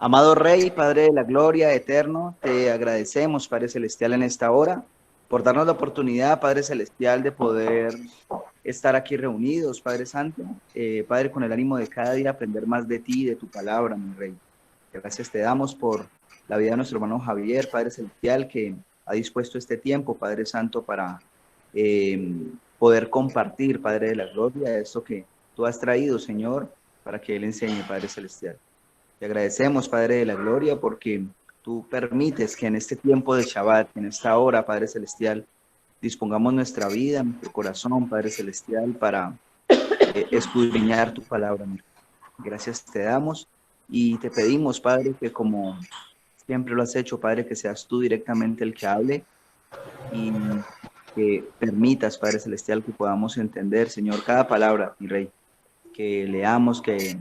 Amado Rey, Padre de la Gloria, eterno, te agradecemos, Padre Celestial, en esta hora, por darnos la oportunidad, Padre Celestial, de poder estar aquí reunidos, Padre Santo, Padre, con el ánimo de cada día aprender más de ti y de tu palabra, mi Rey. Gracias te damos por la vida de nuestro hermano Javier, Padre Celestial, que ha dispuesto este tiempo, Padre Santo, para poder compartir, Padre de la Gloria, esto que tú has traído, Señor, para que él enseñe, Padre Celestial. Te agradecemos, Padre de la Gloria, porque tú permites que en este tiempo de Shabbat, en esta hora, Padre Celestial, dispongamos nuestra vida, nuestro corazón, Padre Celestial, para escudriñar tu palabra. Gracias te damos y te pedimos, Padre, que como siempre lo has hecho, Padre, que seas tú directamente el que hable y que permitas, Padre Celestial, que podamos entender, Señor, cada palabra, mi Rey, que leamos, que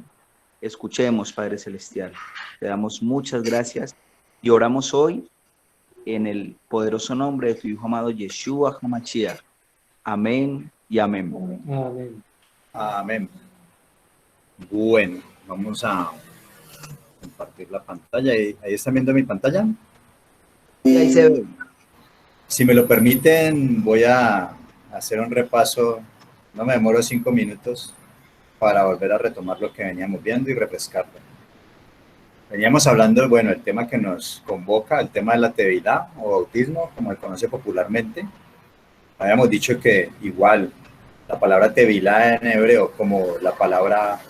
escuchemos, Padre Celestial. Te damos muchas gracias y oramos hoy en el poderoso nombre de tu Hijo amado Yeshua HaMashiach. Amén y amén. Amén. Amén. Bueno, vamos a compartir la pantalla. ¿Ahí están viendo mi pantalla? Y ahí se ve. Si me lo permiten, voy a hacer un repaso. No me demoro 5 minutos para volver a retomar lo que veníamos viendo y refrescarlo. Veníamos hablando, bueno, el tema que nos convoca, el tema de la tevilá o bautismo, como se conoce popularmente. Habíamos dicho que igual la palabra tevilá en hebreo, como la palabra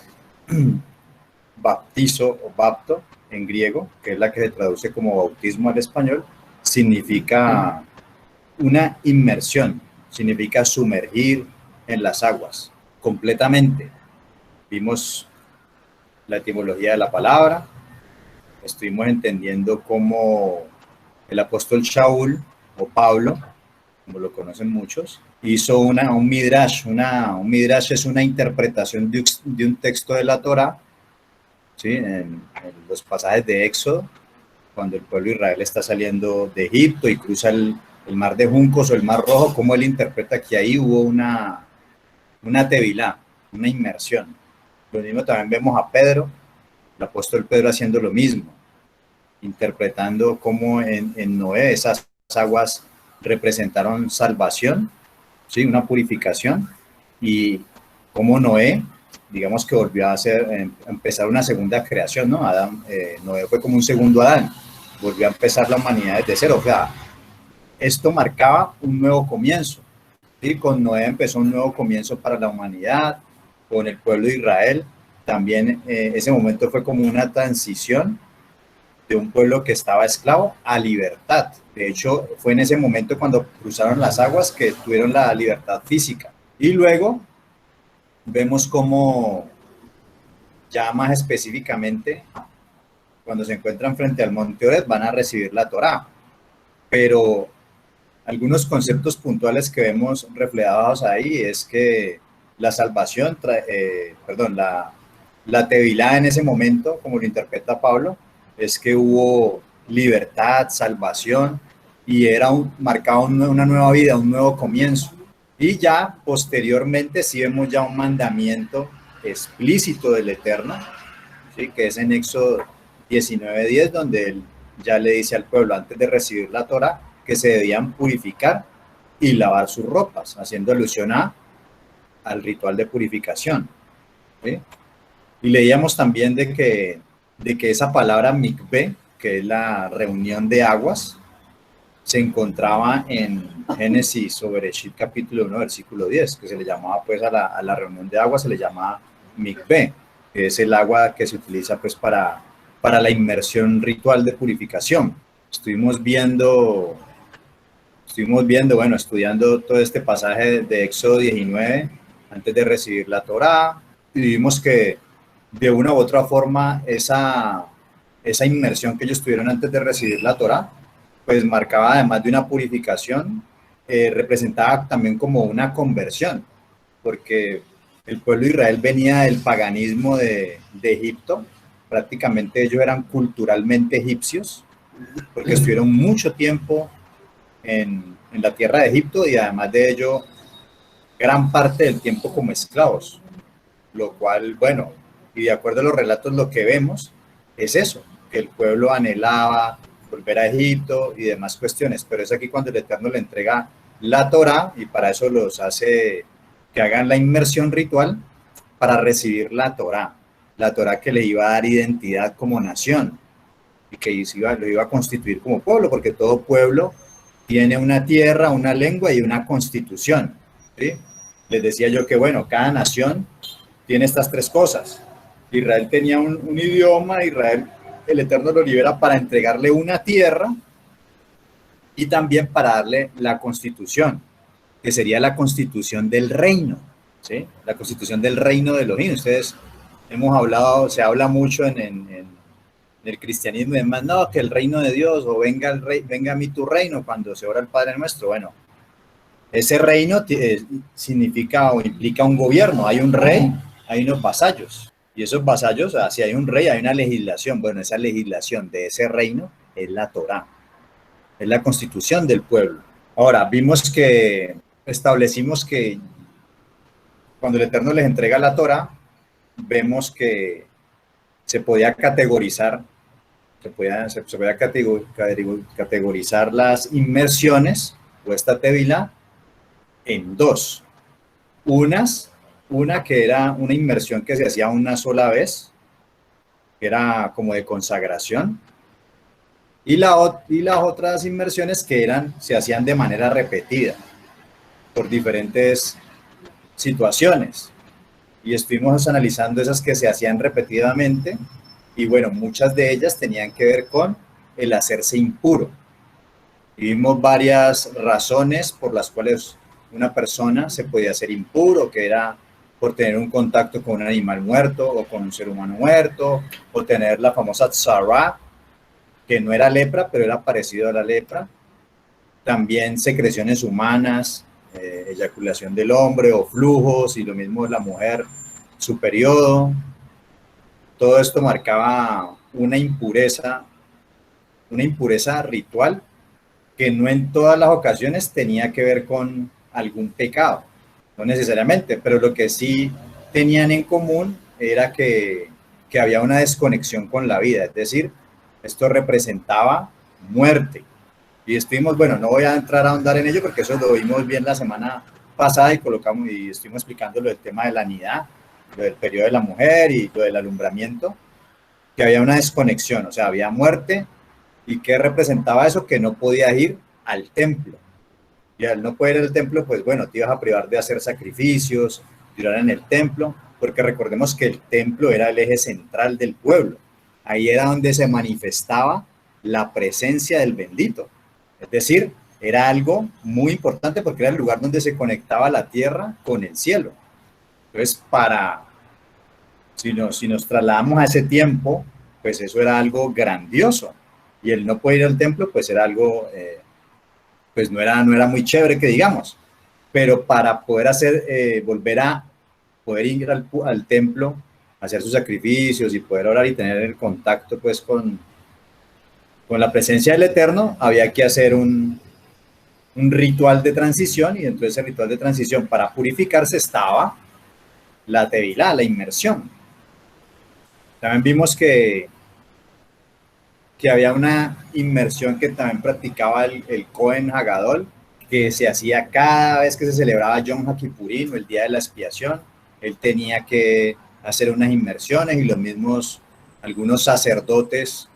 baptizo o bapto en griego, que es la que se traduce como bautismo al español, significa una inmersión, significa sumergir en las aguas completamente. Vimos la etimología de la palabra, estuvimos entendiendo cómo el apóstol Shaul o Pablo, como lo conocen muchos, hizo un midrash. Un midrash es una interpretación de un texto de la Torá, ¿sí? En los pasajes de Éxodo, cuando el pueblo de Israel está saliendo de Egipto y cruza el mar de juncos o el mar rojo, cómo él interpreta que ahí hubo una tevilá, una inmersión. Lo mismo también vemos a Pedro, el apóstol Pedro, haciendo lo mismo, interpretando cómo en Noé esas aguas representaron salvación, ¿sí? Una purificación, y cómo Noé, digamos que volvió a empezar una segunda creación, ¿no? Noé fue como un segundo Adán, volvió a empezar la humanidad desde cero. O sea, esto marcaba un nuevo comienzo, ¿sí? Con Noé empezó un nuevo comienzo para la humanidad, con el pueblo de Israel. También ese momento fue como una transición de un pueblo que estaba esclavo a libertad. De hecho, fue en ese momento cuando cruzaron las aguas que tuvieron la libertad física. Y luego vemos cómo, ya más específicamente, cuando se encuentran frente al monte Horeb, van a recibir la Torá. Pero algunos conceptos puntuales que vemos reflejados ahí es que la salvación, la tevilá en ese momento, como lo interpreta Pablo, es que hubo libertad, salvación, y marcaba una nueva vida, un nuevo comienzo. Y ya posteriormente sí vemos ya un mandamiento explícito del Eterno, ¿sí? Que es en Éxodo 19:10, donde él ya le dice al pueblo, antes de recibir la Torá, que se debían purificar y lavar sus ropas, haciendo alusión al ritual de purificación, ¿sí? Y leíamos también de que esa palabra mikveh, que es la reunión de aguas, se encontraba en Génesis sobre Bereshit capítulo 1, versículo 10, que se le llamaba pues a la reunión de aguas, se le llama mikveh, que es el agua que se utiliza pues para la inmersión ritual de purificación. Estuvimos viendo, bueno, estudiando todo este pasaje de Éxodo 19 antes de recibir la Torá, y vimos que de una u otra forma esa inmersión que ellos tuvieron antes de recibir la Torá, pues marcaba, además de una purificación, representaba también como una conversión, porque el pueblo de Israel venía del paganismo de Egipto. Prácticamente ellos eran culturalmente egipcios, porque estuvieron mucho tiempo en la tierra de Egipto, y además de ello, gran parte del tiempo como esclavos, lo cual, bueno, y de acuerdo a los relatos, lo que vemos es eso, que el pueblo anhelaba volver a Egipto y demás cuestiones, pero es aquí cuando el Eterno le entrega la Torá y para eso los hace que hagan la inmersión ritual para recibir la Torá que le iba a dar identidad como nación y que lo iba a constituir como pueblo, porque todo pueblo tiene una tierra, una lengua y una constitución, ¿sí? Les decía yo que, bueno, cada nación tiene estas tres cosas. Israel tenía un idioma, Israel, el Eterno lo libera para entregarle una tierra y también para darle la constitución, que sería la constitución del reino, ¿sí? La constitución del reino de Elohim. Ustedes hemos hablado, se habla mucho en el cristianismo y demás, no, que el reino de Dios, o venga a mí tu reino, cuando se ora el Padre Nuestro. Bueno, ese reino significa o implica un gobierno, hay un rey, hay unos vasallos, y esos vasallos, si hay un rey, hay una legislación. Bueno, esa legislación de ese reino es la Torá, es la constitución del pueblo. Ahora, establecimos que cuando el Eterno les entrega la Torá, vemos que se podía categorizar las inmersiones o esta tevilá en dos. Una que era una inmersión que se hacía una sola vez, que era como de consagración, y las otras inmersiones que se hacían de manera repetida por diferentes situaciones. Y estuvimos analizando esas que se hacían repetidamente, y bueno, muchas de ellas tenían que ver con el hacerse impuro. Y vimos varias razones por las cuales una persona se podía hacer impuro, que era por tener un contacto con un animal muerto o con un ser humano muerto, o tener la famosa tzara, que no era lepra, pero era parecido a la lepra. También secreciones humanas, eyaculación del hombre o flujos, y lo mismo la mujer, su periodo. Todo esto marcaba una impureza ritual que no en todas las ocasiones tenía que ver con algún pecado, no necesariamente, pero lo que sí tenían en común era que había una desconexión con la vida, es decir, esto representaba muerte. Y estuvimos, bueno, no voy a entrar a ahondar en ello porque eso lo vimos bien la semana pasada y estuvimos explicando lo del tema de la nidá, lo del periodo de la mujer y lo del alumbramiento, que había una desconexión, o sea, había muerte. ¿Y qué representaba eso? Que no podías ir al templo. Y al no poder ir al templo, pues bueno, te ibas a privar de hacer sacrificios, de orar en el templo, porque recordemos que el templo era el eje central del pueblo. Ahí era donde se manifestaba la presencia del bendito. Es decir, era algo muy importante porque era el lugar donde se conectaba la tierra con el cielo. Entonces, si nos trasladamos a ese tiempo, pues eso era algo grandioso. Y el no poder ir al templo, pues era algo, pues no era muy chévere que digamos. Pero para poder poder ir al templo, hacer sus sacrificios y poder orar y tener el contacto pues con la presencia del Eterno, había que hacer un ritual de transición, y dentro de ese ritual de transición para purificarse estaba la tevilá, la inmersión. También vimos que había una inmersión que también practicaba el Cohen Hagadol, que se hacía cada vez que se celebraba Yom HaKippurim, el día de la expiación. Él tenía que hacer unas inmersiones, y algunos sacerdotes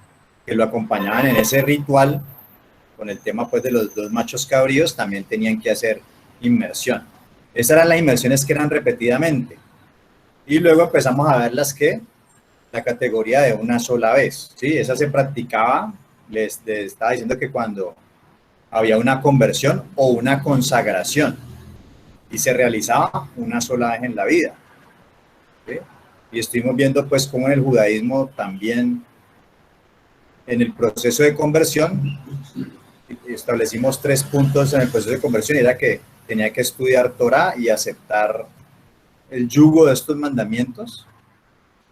que lo acompañaban en ese ritual, con el tema pues de los dos machos cabríos, también tenían que hacer inmersión. Esas eran las inmersiones que eran repetidamente. Y luego empezamos a ver la categoría de una sola vez, ¿sí? Esa se practicaba, les estaba diciendo que cuando había una conversión o una consagración, y se realizaba una sola vez en la vida, ¿sí? Y estuvimos viendo pues cómo en el judaísmo también, en el proceso de conversión, establecimos 3 puntos en el proceso de conversión, y era que tenía que estudiar Torah y aceptar el yugo de estos mandamientos.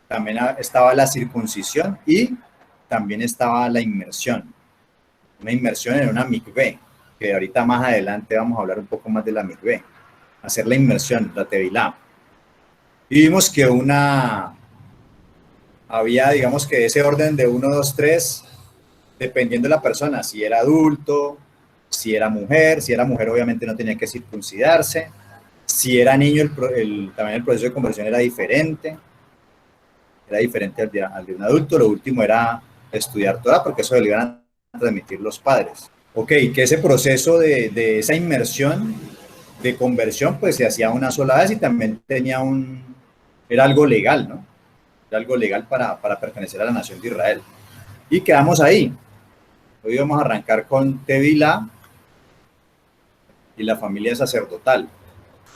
También estaba la circuncisión y también estaba la inmersión. Una inmersión en una mikvé, que ahorita más adelante vamos a hablar un poco más de la mikvé. Hacer la inmersión, la tevilá. Y vimos que había, digamos que ese orden de 1, 2, 3, dependiendo de la persona, si era adulto, si era mujer obviamente no tenía que circuncidarse, si era niño también el proceso de conversión era diferente al de un adulto. Lo último era estudiar Torah, porque eso le iban a transmitir los padres. Ok, que ese proceso de esa inmersión, de conversión, pues se hacía una sola vez y también era algo legal, ¿no? Era algo legal para pertenecer a la nación de Israel. Y quedamos ahí. Hoy vamos a arrancar con Tevilá y la familia sacerdotal.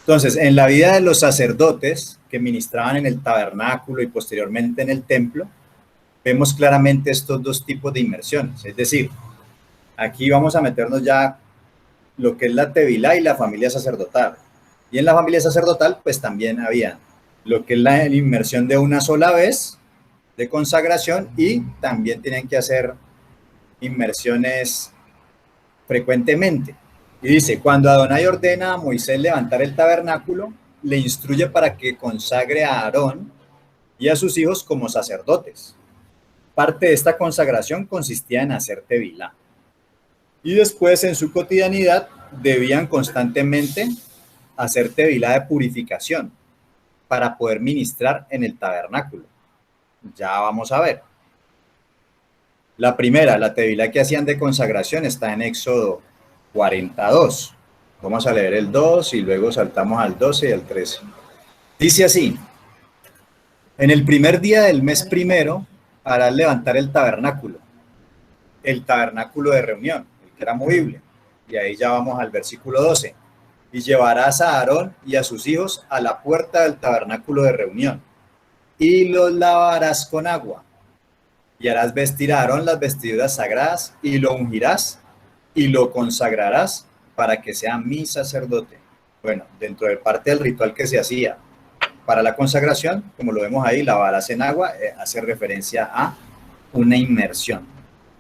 Entonces, en la vida de los sacerdotes que ministraban en el tabernáculo y posteriormente en el templo, vemos claramente estos dos tipos de inmersiones. Es decir, aquí vamos a meternos ya lo que es la Tevilá y la familia sacerdotal. Y en la familia sacerdotal, pues también había lo que es la inmersión de una sola vez, de consagración, y también tenían que hacer inmersiones frecuentemente. Y dice, cuando Adonai ordena a Moisés levantar el tabernáculo, le instruye para que consagre a Aarón y a sus hijos como sacerdotes. Parte de esta consagración consistía en hacer tevilá. Y después, en su cotidianidad, debían constantemente hacer tevilá de purificación para poder ministrar en el tabernáculo. Ya vamos a ver. La primera, la tevilá que hacían de consagración, está en Éxodo 42. Vamos a leer el 2 y luego saltamos al 12 y al 13. Dice así: en el primer día del mes primero harás levantar el tabernáculo de reunión, el que era movible. Y ahí ya vamos al versículo 12. Y llevarás a Aarón y a sus hijos a la puerta del tabernáculo de reunión y los lavarás con agua. Y harás vestir a Aarón las vestiduras sagradas y lo ungirás y lo consagrarás para que sea mi sacerdote. Bueno, dentro de parte del ritual que se hacía para la consagración, como lo vemos ahí, lavarás en agua, hace referencia a una inmersión.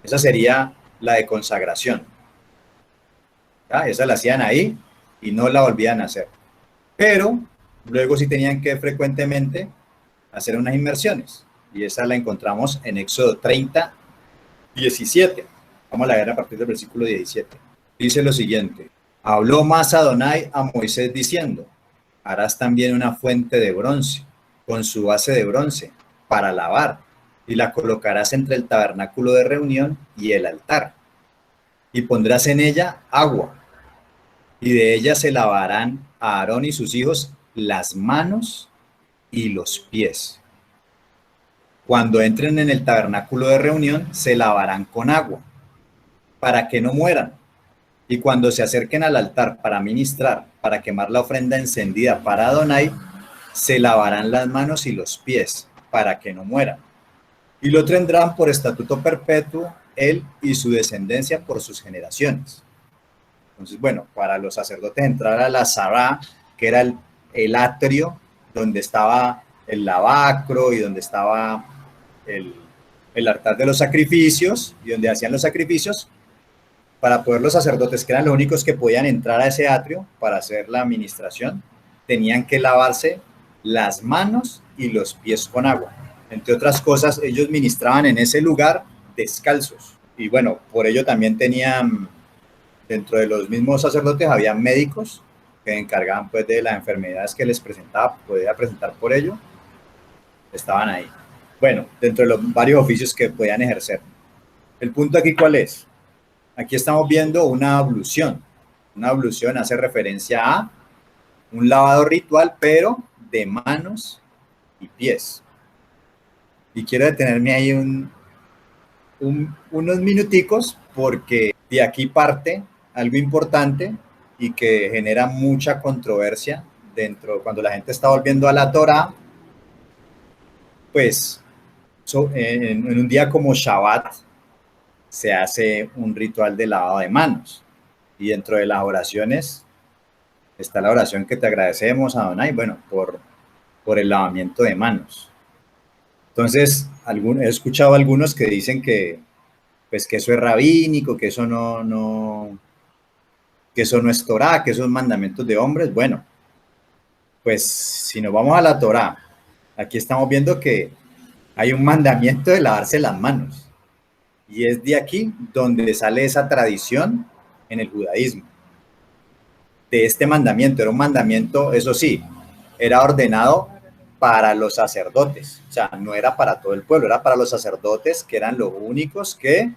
Esa sería la de consagración. ¿Ya? Esa la hacían ahí y no la volvían a hacer. Pero luego sí tenían que frecuentemente hacer unas inmersiones. Y esa la encontramos en Éxodo 30, 17. Vamos a leer a partir del versículo 17. Dice lo siguiente: habló más Adonai a Moisés diciendo, harás también una fuente de bronce, con su base de bronce, para lavar, y la colocarás entre el tabernáculo de reunión y el altar. Y pondrás en ella agua, y de ella se lavarán a Aarón y sus hijos las manos y los pies. Cuando entren en el tabernáculo de reunión, se lavarán con agua, para que no mueran. Y cuando se acerquen al altar para ministrar, para quemar la ofrenda encendida para Adonai, se lavarán las manos y los pies, para que no mueran. Y lo tendrán por estatuto perpetuo, él y su descendencia por sus generaciones. Entonces, bueno, para los sacerdotes entrar a la Sará, que era el atrio, donde estaba el lavacro y donde estaba el altar de los sacrificios, y donde hacían los sacrificios, para poder los sacerdotes, que eran los únicos que podían entrar a ese atrio para hacer la administración, tenían que lavarse las manos y los pies con agua. Entre otras cosas, ellos ministraban en ese lugar descalzos. Y bueno, por ello también tenían, dentro de los mismos sacerdotes, había médicos que encargaban pues de las enfermedades que les podía presentar por ello, estaban ahí. Bueno, dentro de los varios oficios que podían ejercer. El punto aquí, ¿cuál es? Aquí estamos viendo una ablución. Una ablución hace referencia a un lavado ritual, pero de manos y pies. Y quiero detenerme ahí unos minuticos, porque de aquí parte algo importante y que genera mucha controversia cuando la gente está volviendo a la Torá, pues en un día como Shabbat se hace un ritual de lavado de manos, y dentro de las oraciones está la oración que te agradecemos a Adonai, bueno, por el lavamiento de manos. Entonces, he escuchado a algunos que dicen que eso es rabínico, que eso no es Torá, que esos mandamientos de hombres. Bueno, pues si nos vamos a la Torá, aquí estamos viendo que hay un mandamiento de lavarse las manos. Y es de aquí donde sale esa tradición en el judaísmo. De este mandamiento, era un mandamiento, eso sí, era ordenado para los sacerdotes, o sea, no era para todo el pueblo, era para los sacerdotes, que eran los únicos que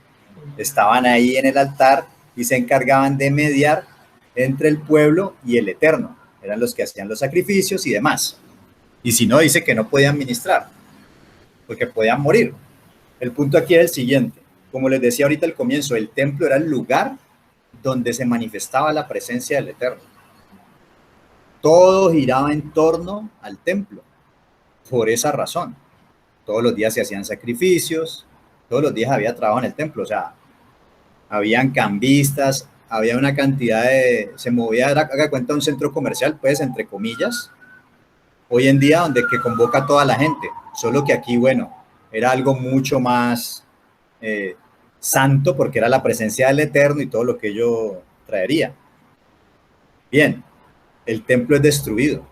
estaban ahí en el altar y se encargaban de mediar entre el pueblo y el Eterno. Eran los que hacían los sacrificios y demás. Y si no, dice que no podían ministrar, porque podían morir. El punto aquí es el siguiente. Como les decía ahorita al comienzo, el templo era el lugar donde se manifestaba la presencia del Eterno. Todo giraba en torno al templo. Por esa razón, todos los días se hacían sacrificios, todos los días había trabajo en el templo, o sea, habían cambistas, había una cantidad de, se movía, haga cuenta, un centro comercial, pues, entre comillas, hoy en día donde que convoca a toda la gente, solo que aquí, bueno, era algo mucho más santo, porque era la presencia del Eterno y todo lo que ello traería. Bien, el templo es destruido,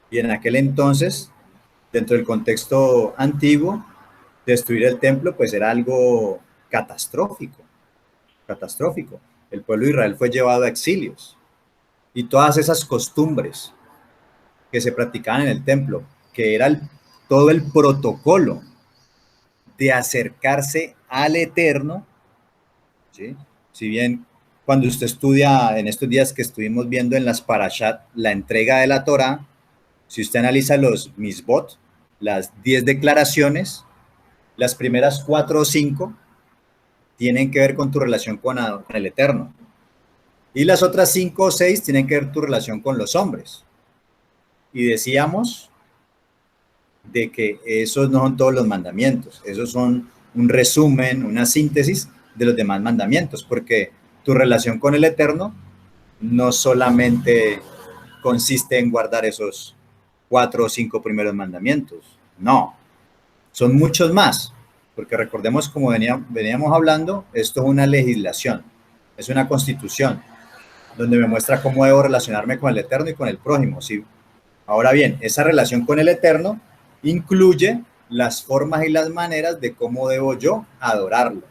y en aquel entonces, dentro del contexto antiguo, destruir el templo pues era algo catastrófico, catastrófico. El pueblo de Israel fue llevado a exilios y todas esas costumbres que se practicaban en el templo, que era todo el protocolo de acercarse al Eterno, ¿sí? Si bien cuando usted estudia en estos días que estuvimos viendo en las Parashat, la entrega de la Torá, si usted analiza los misbot, las 10 declaraciones, las primeras 4 o 5 tienen que ver con tu relación con el Eterno. Y las otras 5 o 6 tienen que ver tu relación con los hombres. Y decíamos de que esos no son todos los mandamientos, esos son un resumen, una síntesis de los demás mandamientos, porque tu relación con el Eterno no solamente consiste en guardar esos 4 o 5 primeros mandamientos, no, son muchos más, porque recordemos, como veníamos hablando, esto es una legislación, es una constitución, donde me muestra cómo debo relacionarme con el Eterno y con el prójimo. ¿Sí? Ahora bien, esa relación con el Eterno incluye las formas y las maneras de cómo debo yo adorarlo.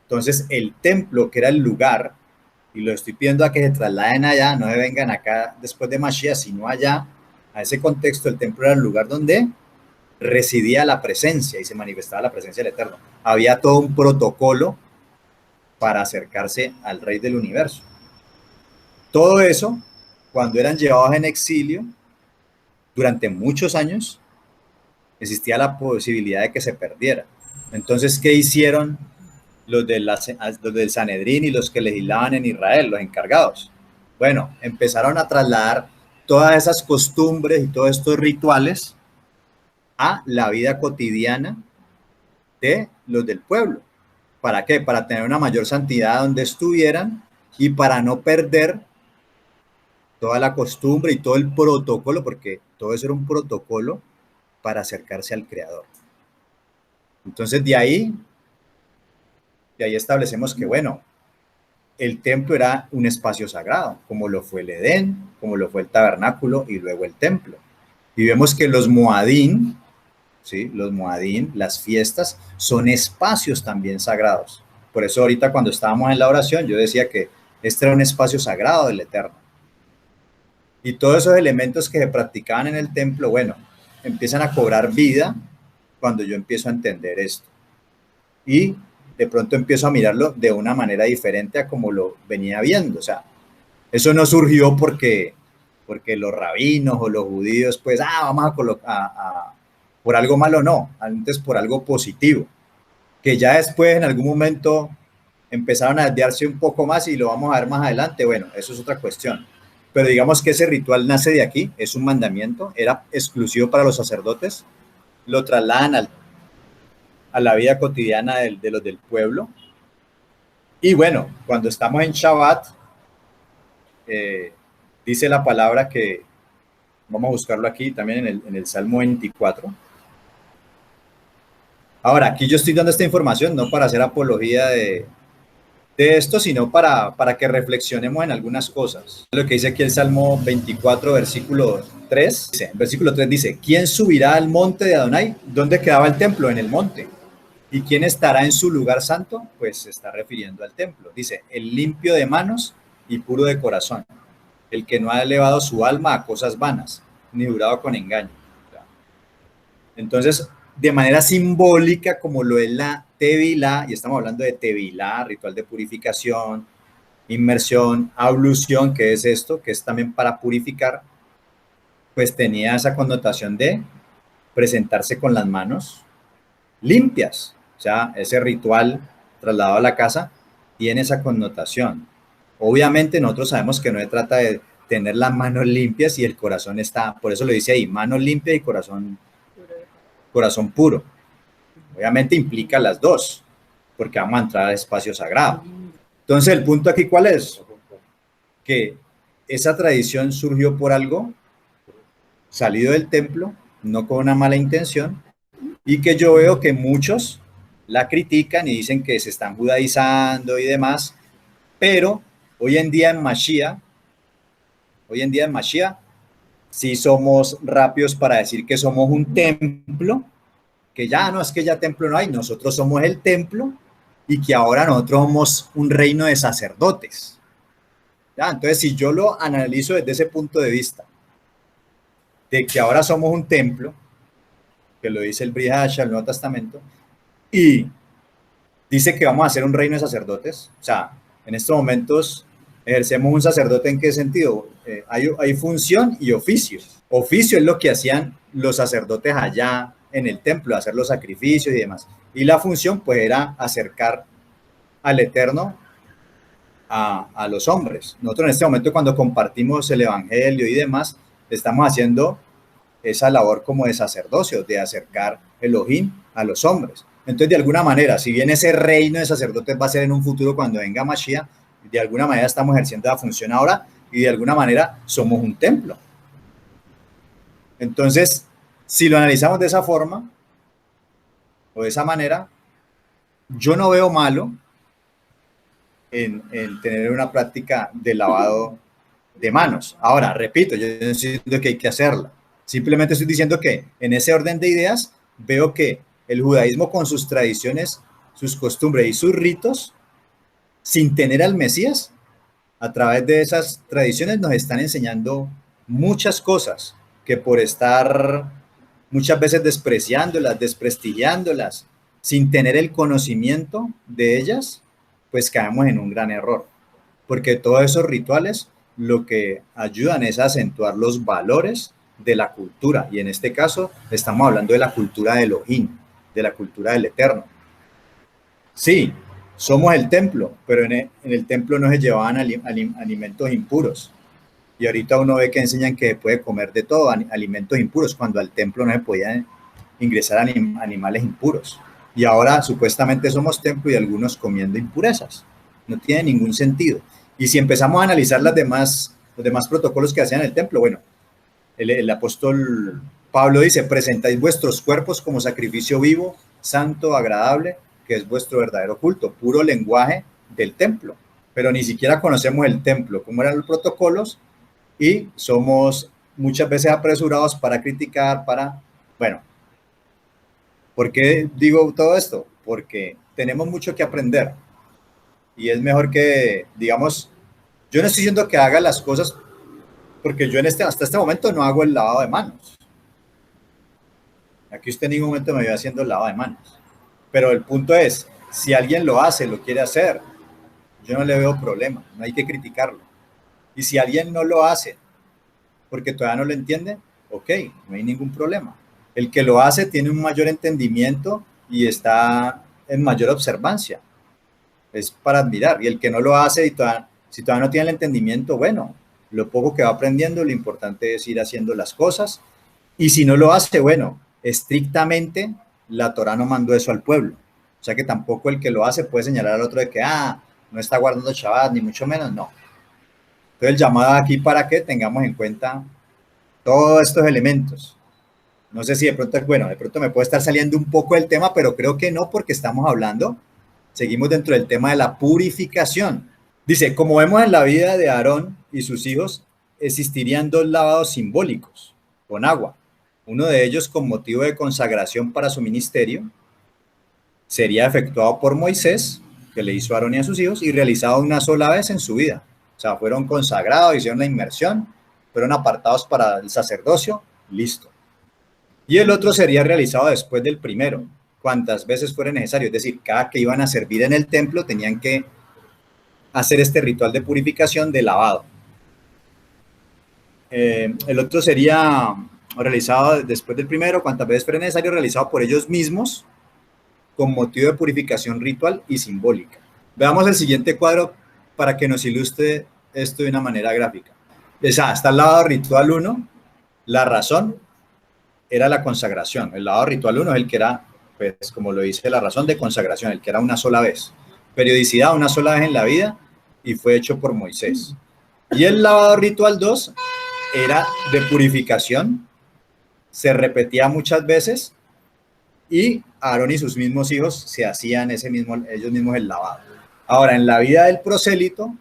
Entonces, el templo, que era el lugar, y lo estoy pidiendo a que se trasladen allá, no se vengan acá después de Mashiach, sino allá, a ese contexto, el templo era el lugar donde residía la presencia y se manifestaba la presencia del Eterno. Había todo un protocolo para acercarse al Rey del Universo. Todo eso, cuando eran llevados en exilio, durante muchos años, existía la posibilidad de que se perdiera. Entonces, ¿qué hicieron los del Sanedrín y los que legislaban en Israel, los encargados? Bueno, empezaron a trasladar todas esas costumbres y todos estos rituales a la vida cotidiana de los del pueblo. ¿Para qué? Para tener una mayor santidad donde estuvieran y para no perder toda la costumbre y todo el protocolo, porque todo eso era un protocolo para acercarse al Creador. Entonces, de ahí establecemos que, bueno, el templo era un espacio sagrado, como lo fue el Edén, como lo fue el tabernáculo y luego el templo. Y vemos que los Moadín, ¿sí? Los Moadín, las fiestas, son espacios también sagrados. Por eso ahorita cuando estábamos en la oración, yo decía que este era un espacio sagrado del Eterno. Y todos esos elementos que se practicaban en el templo, bueno, empiezan a cobrar vida cuando yo empiezo a entender esto. Y de pronto empiezo a mirarlo de una manera diferente a como lo venía viendo. O sea, eso no surgió porque los rabinos o los judíos, pues, vamos a colocar por algo malo, no, antes por algo positivo, que ya después en algún momento empezaron a desviarse un poco más y lo vamos a ver más adelante. Bueno, eso es otra cuestión. Pero digamos que ese ritual nace de aquí, es un mandamiento, era exclusivo para los sacerdotes, lo trasladan a la vida cotidiana de los del pueblo. Y bueno, cuando estamos en Shabbat, dice la palabra que, vamos a buscarlo aquí también en el Salmo 24. Ahora, aquí yo estoy dando esta información no para hacer apología de esto, sino para que reflexionemos en algunas cosas. Lo que dice aquí el Salmo 24, versículo 3. Versículo 3 dice, ¿quién subirá al monte de Adonai? ¿Dónde quedaba el templo? En el monte. ¿Y quién estará en su lugar santo? Pues se está refiriendo al templo. Dice, el limpio de manos y puro de corazón, el que no ha elevado su alma a cosas vanas, ni jurado con engaño. Entonces, de manera simbólica, como lo es la Tevilá, y estamos hablando de Tevilá, ritual de purificación, inmersión, ablución, que es esto, que es también para purificar, pues tenía esa connotación de presentarse con las manos limpias. O sea, ese ritual trasladado a la casa tiene esa connotación. Obviamente nosotros sabemos que no se trata de tener las manos limpias y el corazón está, por eso lo dice ahí, manos limpias y corazón puro. Obviamente implica las dos, porque vamos a entrar al espacio sagrado. Entonces, el punto aquí, ¿cuál es? Que esa tradición surgió por algo, salido del templo, no con una mala intención, y que yo veo que muchos la critican y dicen que se están judaizando y demás, pero hoy en día en Mashiach, sí somos rápidos para decir que somos un templo, que ya no es que ya templo no hay, nosotros somos el templo y que ahora nosotros somos un reino de sacerdotes. ¿Ya? Entonces, si yo lo analizo desde ese punto de vista, de que ahora somos un templo, que lo dice el Brit Hadashah, el Nuevo Testamento, y dice que vamos a ser un reino de sacerdotes, o sea, en estos momentos ejercemos un sacerdote. ¿En qué sentido? Hay función y oficio. Oficio es lo que hacían los sacerdotes allá en el templo, hacer los sacrificios y demás. Y la función, pues, era acercar al Eterno a los hombres. Nosotros en este momento, cuando compartimos el Evangelio y demás, estamos haciendo esa labor como de sacerdocio, de acercar Elohim a los hombres. Entonces, de alguna manera, si bien ese reino de sacerdotes va a ser en un futuro cuando venga Mashiach, de alguna manera estamos ejerciendo la función ahora y de alguna manera somos un templo. Entonces, si lo analizamos de esa forma o de esa manera, yo no veo malo en tener una práctica de lavado de manos. Ahora, repito, yo no estoy diciendo que hay que hacerla. Simplemente estoy diciendo que en ese orden de ideas veo que el judaísmo con sus tradiciones, sus costumbres y sus ritos, sin tener al Mesías, a través de esas tradiciones nos están enseñando muchas cosas que por estar muchas veces despreciándolas, desprestigiándolas, sin tener el conocimiento de ellas, pues caemos en un gran error. Porque todos esos rituales lo que ayudan es a acentuar los valores de la cultura. Y en este caso estamos hablando de la cultura de Elohim, de la cultura del Eterno. Sí, somos el templo, pero en el templo no se llevaban alimentos impuros. Y ahorita uno ve que enseñan que puede comer de todo, alimentos impuros, cuando al templo no se podían ingresar animales impuros. Y ahora supuestamente somos templo y algunos comiendo impurezas. No tiene ningún sentido. Y si empezamos a analizar los demás protocolos que hacían en el templo, bueno, el apóstol Pablo dice, presentáis vuestros cuerpos como sacrificio vivo, santo, agradable, que es vuestro verdadero culto, puro lenguaje del templo. Pero ni siquiera conocemos el templo, cómo eran los protocolos, y somos muchas veces apresurados para criticar, bueno, ¿por qué digo todo esto? Porque tenemos mucho que aprender y es mejor que, digamos, yo no estoy diciendo que haga las cosas, porque yo hasta este momento no hago el lavado de manos. Aquí usted en ningún momento me vio haciendo el lavado de manos. Pero el punto es, si alguien lo hace, lo quiere hacer, yo no le veo problema, no hay que criticarlo. Y si alguien no lo hace porque todavía no lo entiende, ok, no hay ningún problema. El que lo hace tiene un mayor entendimiento y está en mayor observancia. Es para admirar. Y el que no lo hace, si todavía no tiene el entendimiento, bueno, lo poco que va aprendiendo, lo importante es ir haciendo las cosas. Y si no lo hace, bueno, estrictamente la Torá no mandó eso al pueblo. O sea que tampoco el que lo hace puede señalar al otro de que, no está guardando Shabbat, ni mucho menos, no. Entonces el llamado aquí para que tengamos en cuenta todos estos elementos. No sé si de pronto me puede estar saliendo un poco del tema, pero creo que no, porque estamos hablando Seguimos dentro del tema de la purificación. Dice, como vemos en la vida de Aarón y sus hijos, existirían dos lavados simbólicos con agua. Uno de ellos con motivo de consagración para su ministerio, sería efectuado por Moisés, que le hizo a Aarón y a sus hijos, y realizado una sola vez en su vida. O sea, fueron consagrados, hicieron la inmersión, fueron apartados para el sacerdocio, listo. Y el otro sería realizado después del primero, cuantas veces fuera necesario. Es decir, cada que iban a servir en el templo tenían que hacer este ritual de purificación de lavado. El otro sería realizado después del primero, cuantas veces fuera necesario, realizado por ellos mismos, con motivo de purificación ritual y simbólica. Veamos el siguiente cuadro para que nos ilustre esto de una manera gráfica. Está el lavado ritual 1, la razón era la consagración. El lavado ritual 1 es el que era, pues como lo dice la razón, de consagración, el que era una sola vez. Periodicidad, una sola vez en la vida, y fue hecho por Moisés. Y el lavado ritual 2 era de purificación, se repetía muchas veces, y Aarón y sus mismos hijos se hacían ellos mismos el lavado. Ahora, en la vida del prosélito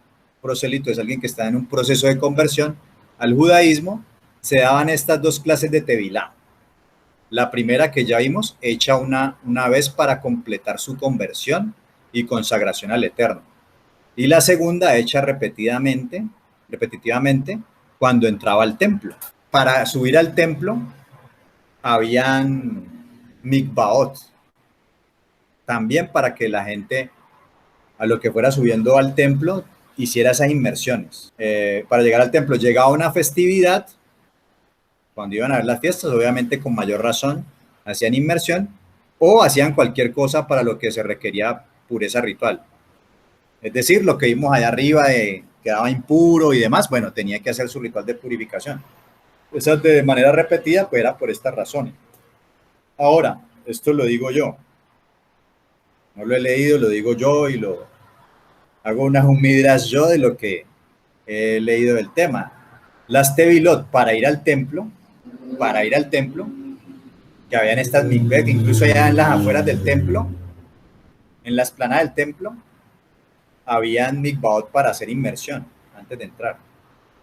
es alguien que está en un proceso de conversión al judaísmo, se daban estas dos clases de tevilá. La primera que ya vimos, hecha una vez para completar su conversión y consagración al Eterno. Y la segunda, hecha repetitivamente, cuando entraba al templo. Para subir al templo, habían mikvaot, también para que la gente, a lo que fuera subiendo al templo, hiciera esas inmersiones. Para llegar al templo, llegaba una festividad, cuando iban a ver las fiestas, obviamente con mayor razón, hacían inmersión o hacían cualquier cosa para lo que se requería pureza ritual. Es decir, lo que vimos allá arriba quedaba impuro y demás, bueno, tenía que hacer su ritual de purificación. Eso de manera repetida, pues era por estas razones. Ahora, esto lo digo yo. No lo he leído, lo digo yo y lo hago unas humidas yo de lo que he leído del tema. Las tevilot para ir al templo, que habían estas mikveh, incluso allá en las afueras del templo, en la explanada del templo, habían mikvaot para hacer inmersión antes de entrar.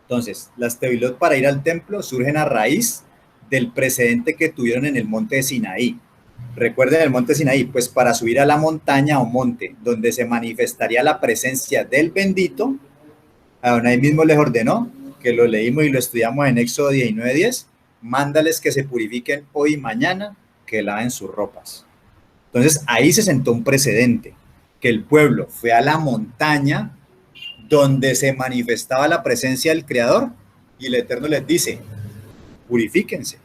Entonces, las tevilot para ir al templo surgen a raíz del precedente que tuvieron en el monte de Sinaí. Recuerden el monte Sinaí, pues para subir a la montaña o monte donde se manifestaría la presencia del bendito, Adonai mismo les ordenó, que lo leímos y lo estudiamos en Éxodo 19:10, mándales que se purifiquen hoy y mañana, que laven sus ropas. Entonces ahí se sentó un precedente, que el pueblo fue a la montaña donde se manifestaba la presencia del Creador y el Eterno les dice, purifíquense,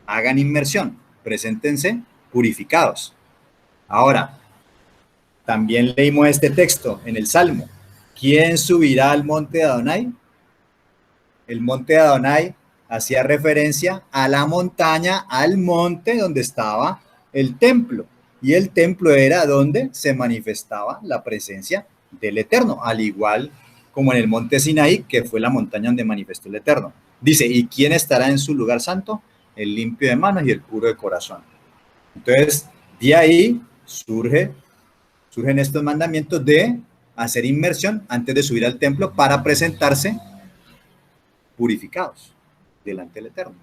hagan inmersión, preséntense purificados. Ahora, también leímos este texto en el Salmo. ¿Quién subirá al monte de Adonai? El monte de Adonai hacía referencia a la montaña, al monte donde estaba el templo. Y el templo era donde se manifestaba la presencia del Eterno, al igual como en el monte Sinaí, que fue la montaña donde manifestó el Eterno. Dice, ¿y quién estará en su lugar santo? El limpio de manos y el puro de corazón. Entonces, de ahí surgen estos mandamientos de hacer inmersión antes de subir al templo para presentarse purificados delante del Eterno.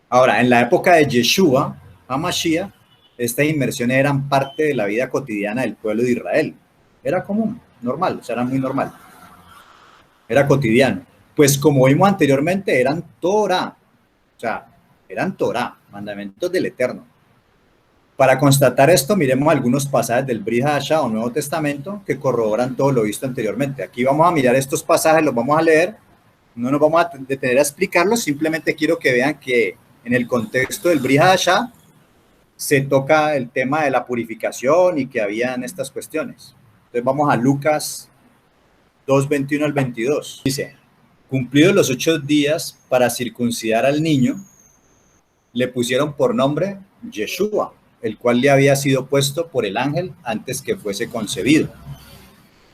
Ahora, en la época de Yeshua, HaMashiach, estas inmersiones eran parte de la vida cotidiana del pueblo de Israel. Era común, normal, o sea, era muy normal. Era cotidiano. Pues como vimos anteriormente, eran Torah, o sea, eran Torah, mandamientos del Eterno. Para constatar esto, miremos algunos pasajes del Brit Hadashah o Nuevo Testamento que corroboran todo lo visto anteriormente. Aquí vamos a mirar estos pasajes, los vamos a leer, no nos vamos a detener a explicarlos, simplemente quiero que vean que en el contexto del Brit Hadashah se toca el tema de la purificación y que habían estas cuestiones. Entonces vamos a Lucas 2:21 al 22. Dice, cumplidos los 8 días para circuncidar al niño, le pusieron por nombre Yeshua, el cual le había sido puesto por el ángel antes que fuese concebido.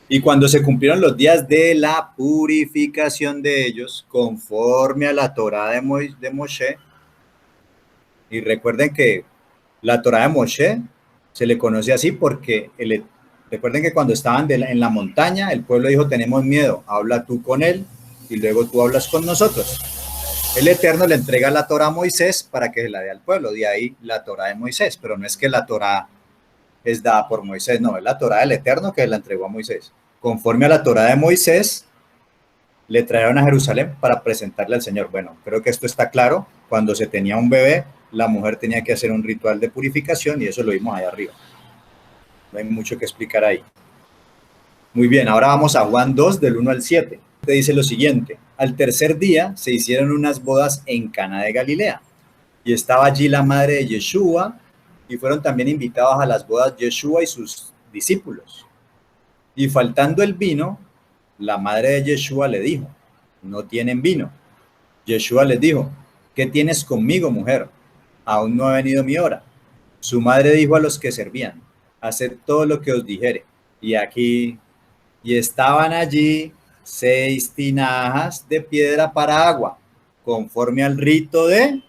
Y cuando se cumplieron los días de la purificación de ellos, conforme a la Torá de Moshe, y recuerden que la Torá de Moshe se le conoce así porque Recuerden que cuando estaban en la montaña, el pueblo dijo, tenemos miedo, habla tú con él y luego tú hablas con nosotros. El Eterno le entrega la Torá a Moisés para que se la dé al pueblo, de ahí la Torá de Moisés, pero no es que la Torá es dada por Moisés, no, es la Torá del Eterno que la entregó a Moisés. Conforme a la Torá de Moisés, le trajeron a Jerusalén para presentarle al Señor. Bueno, creo que esto está claro. Cuando se tenía un bebé, la mujer tenía que hacer un ritual de purificación y eso lo vimos ahí arriba. No hay mucho que explicar ahí. Muy bien, ahora vamos a Juan 2, del 1 al 7. Te dice lo siguiente: al tercer día se hicieron unas bodas en Cana de Galilea, y estaba allí la madre de Yeshua, y fueron también invitados a las bodas Yeshua y sus discípulos. Y faltando el vino, la madre de Yeshua le dijo, no tienen vino. Yeshua les dijo, ¿qué tienes conmigo, mujer? Aún no ha venido mi hora. Su madre dijo a los que servían, haced todo lo que os dijere. Y estaban allí 6 tinajas de piedra para agua, conforme al rito de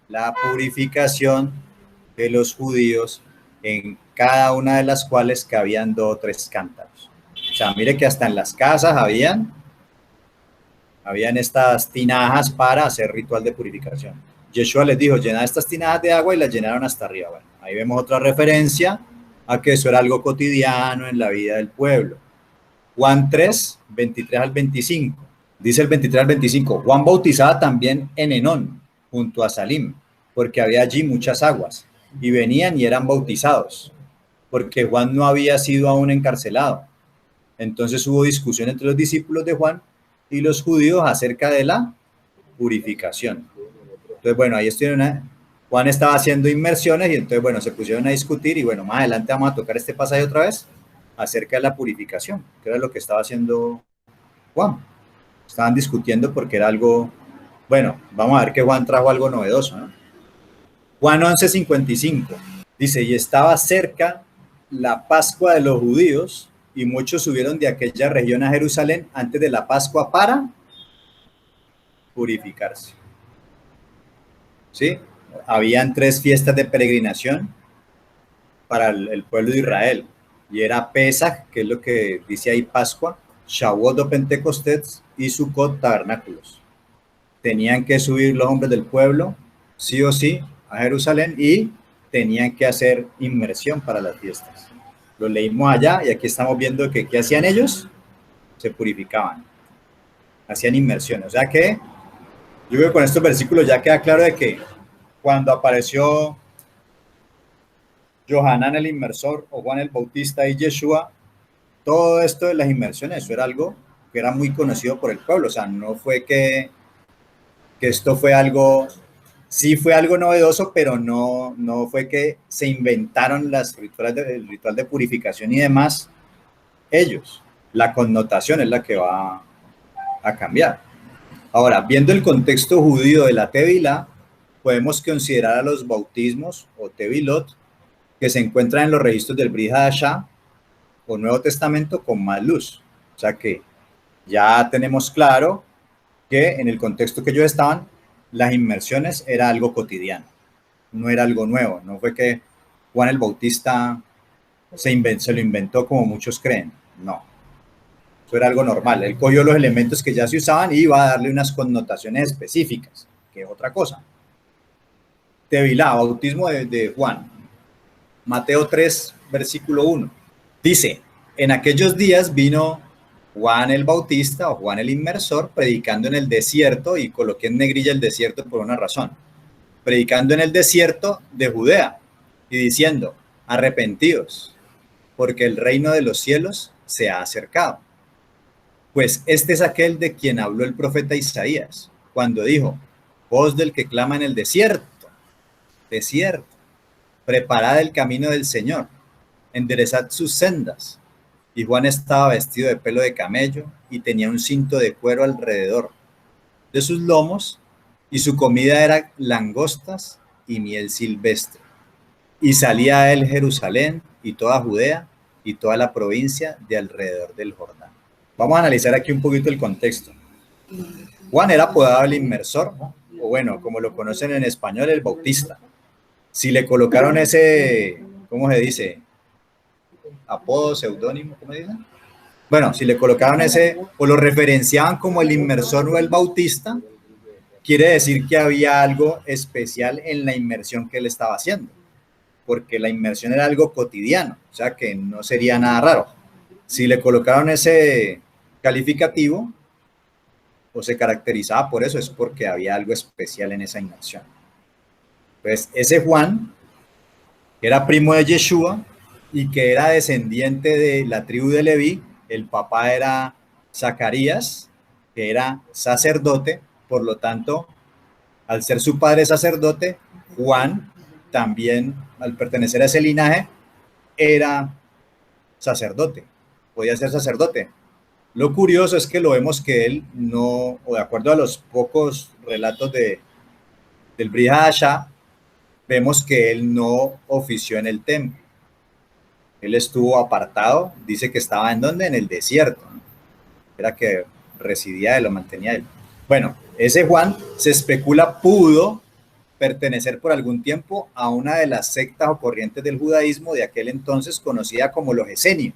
la purificación de los judíos, en cada una de las cuales cabían 2 o 3 cántaros. O sea, mire que hasta en las casas habían estas tinajas para hacer ritual de purificación. Yeshua les dijo, llenad estas tinajas de agua, y las llenaron hasta arriba. Bueno, ahí vemos otra referencia a que eso era algo cotidiano en la vida del pueblo. Juan 3, 23 al 25. Dice el 23 al 25, Juan bautizaba también en Enón, junto a Salim, porque había allí muchas aguas, y venían y eran bautizados, porque Juan no había sido aún encarcelado. Entonces hubo discusión entre los discípulos de Juan y los judíos acerca de la purificación. Entonces, bueno, ahí Juan estaba haciendo inmersiones y entonces, bueno, se pusieron a discutir y bueno, más adelante vamos a tocar este pasaje otra vez acerca de la purificación, que era lo que estaba haciendo Juan. Estaban discutiendo porque era algo, bueno, vamos a ver que Juan trajo algo novedoso, ¿no? Juan 11:55 dice, y estaba cerca la Pascua de los judíos, y muchos subieron de aquella región a Jerusalén antes de la Pascua para purificarse. ¿Sí? Habían 3 fiestas de peregrinación para el pueblo de Israel, y era Pesaj, que es lo que dice ahí Pascua, Shavuot o Pentecostés, y Sukkot, tabernáculos. Tenían que subir los hombres del pueblo, sí o sí, a Jerusalén, y tenían que hacer inmersión para las fiestas. Lo leímos allá, y aquí estamos viendo que ¿qué hacían ellos? Se purificaban, hacían inmersión. O sea que yo creo que con estos versículos ya queda claro de que cuando apareció Yohanan el inmersor, o Juan el Bautista y Yeshua, todo esto de las inmersiones, eso era algo que era muy conocido por el pueblo. O sea, no fue que esto fue algo, sí fue algo novedoso, pero no fue que se inventaron el ritual de purificación y demás ellos. La connotación es la que va a cambiar. Ahora, viendo el contexto judío de la Tevilá, podemos considerar a los bautismos o Tevilot que se encuentran en los registros del Brit Hadashah o Nuevo Testamento con más luz. O sea que ya tenemos claro que en el contexto que ellos estaban, las inmersiones era algo cotidiano, no era algo nuevo. No fue que Juan el Bautista se lo inventó como muchos creen, no. Eso era algo normal. Él cogió los elementos que ya se usaban y iba a darle unas connotaciones específicas, que es otra cosa. Tevilá, bautismo de Juan. Mateo 3, versículo 1. Dice, en aquellos días vino Juan el Bautista o Juan el Inmersor predicando en el desierto, y coloqué en negrilla el desierto por una razón, predicando en el desierto de Judea y diciendo, arrepentidos, porque el reino de los cielos se ha acercado. Pues este es aquel de quien habló el profeta Isaías, cuando dijo, voz del que clama en el desierto, preparad el camino del Señor, enderezad sus sendas. Y Juan estaba vestido de pelo de camello y tenía un cinto de cuero alrededor de sus lomos, y su comida era langostas y miel silvestre. Y salía a él Jerusalén y toda Judea y toda la provincia de alrededor del Jordán. Vamos a analizar aquí un poquito el contexto. Juan era apodado el Inmersor, ¿no? O bueno, como lo conocen en español, el Bautista. Si le colocaron ese, ¿cómo se dice? apodo, seudónimo, ¿cómo dicen? Bueno, si le colocaban ese, o lo referenciaban como el inmersor o el bautista, quiere decir que había algo especial en la inmersión que él estaba haciendo, porque la inmersión era algo cotidiano, o sea que no sería nada raro. Si le colocaron ese calificativo, o se caracterizaba por eso, es porque había algo especial en esa inmersión. Pues ese Juan, que era primo de Yeshua y que era descendiente de la tribu de Leví, el papá era Zacarías, que era sacerdote, por lo tanto, al ser su padre sacerdote, Juan también, al pertenecer a ese linaje, era sacerdote, podía ser sacerdote. Lo curioso es que lo vemos que él no, o de acuerdo a los pocos relatos del Brit Hadashah, vemos que él no ofició en el templo. Él estuvo apartado, dice que estaba en donde, en el desierto, ¿no? Era que residía él, lo mantenía él. Bueno, ese Juan se especula pudo pertenecer por algún tiempo a una de las sectas o corrientes del judaísmo de aquel entonces conocida como los esenios.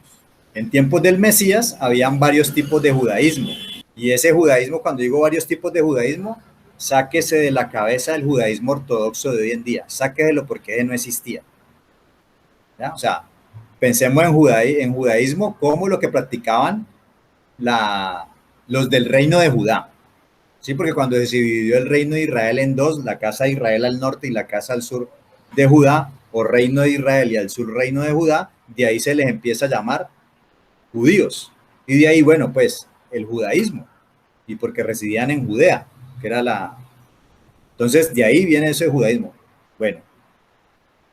En tiempos del Mesías habían varios tipos de judaísmo, y ese judaísmo, cuando digo varios tipos de judaísmo, sáquese de la cabeza del judaísmo ortodoxo de hoy en día, sáqueselo porque no existía. ¿Ya? O sea, pensemos en judaísmo como lo que practicaban los del reino de Judá. Sí, porque cuando se dividió el reino de Israel en dos, la casa de Israel al norte y la casa al sur de Judá, o reino de Israel y al sur reino de Judá, de ahí se les empieza a llamar judíos. Y de ahí, bueno, pues el judaísmo, y porque residían en Judea, que era la... Entonces, de ahí viene ese judaísmo. Bueno,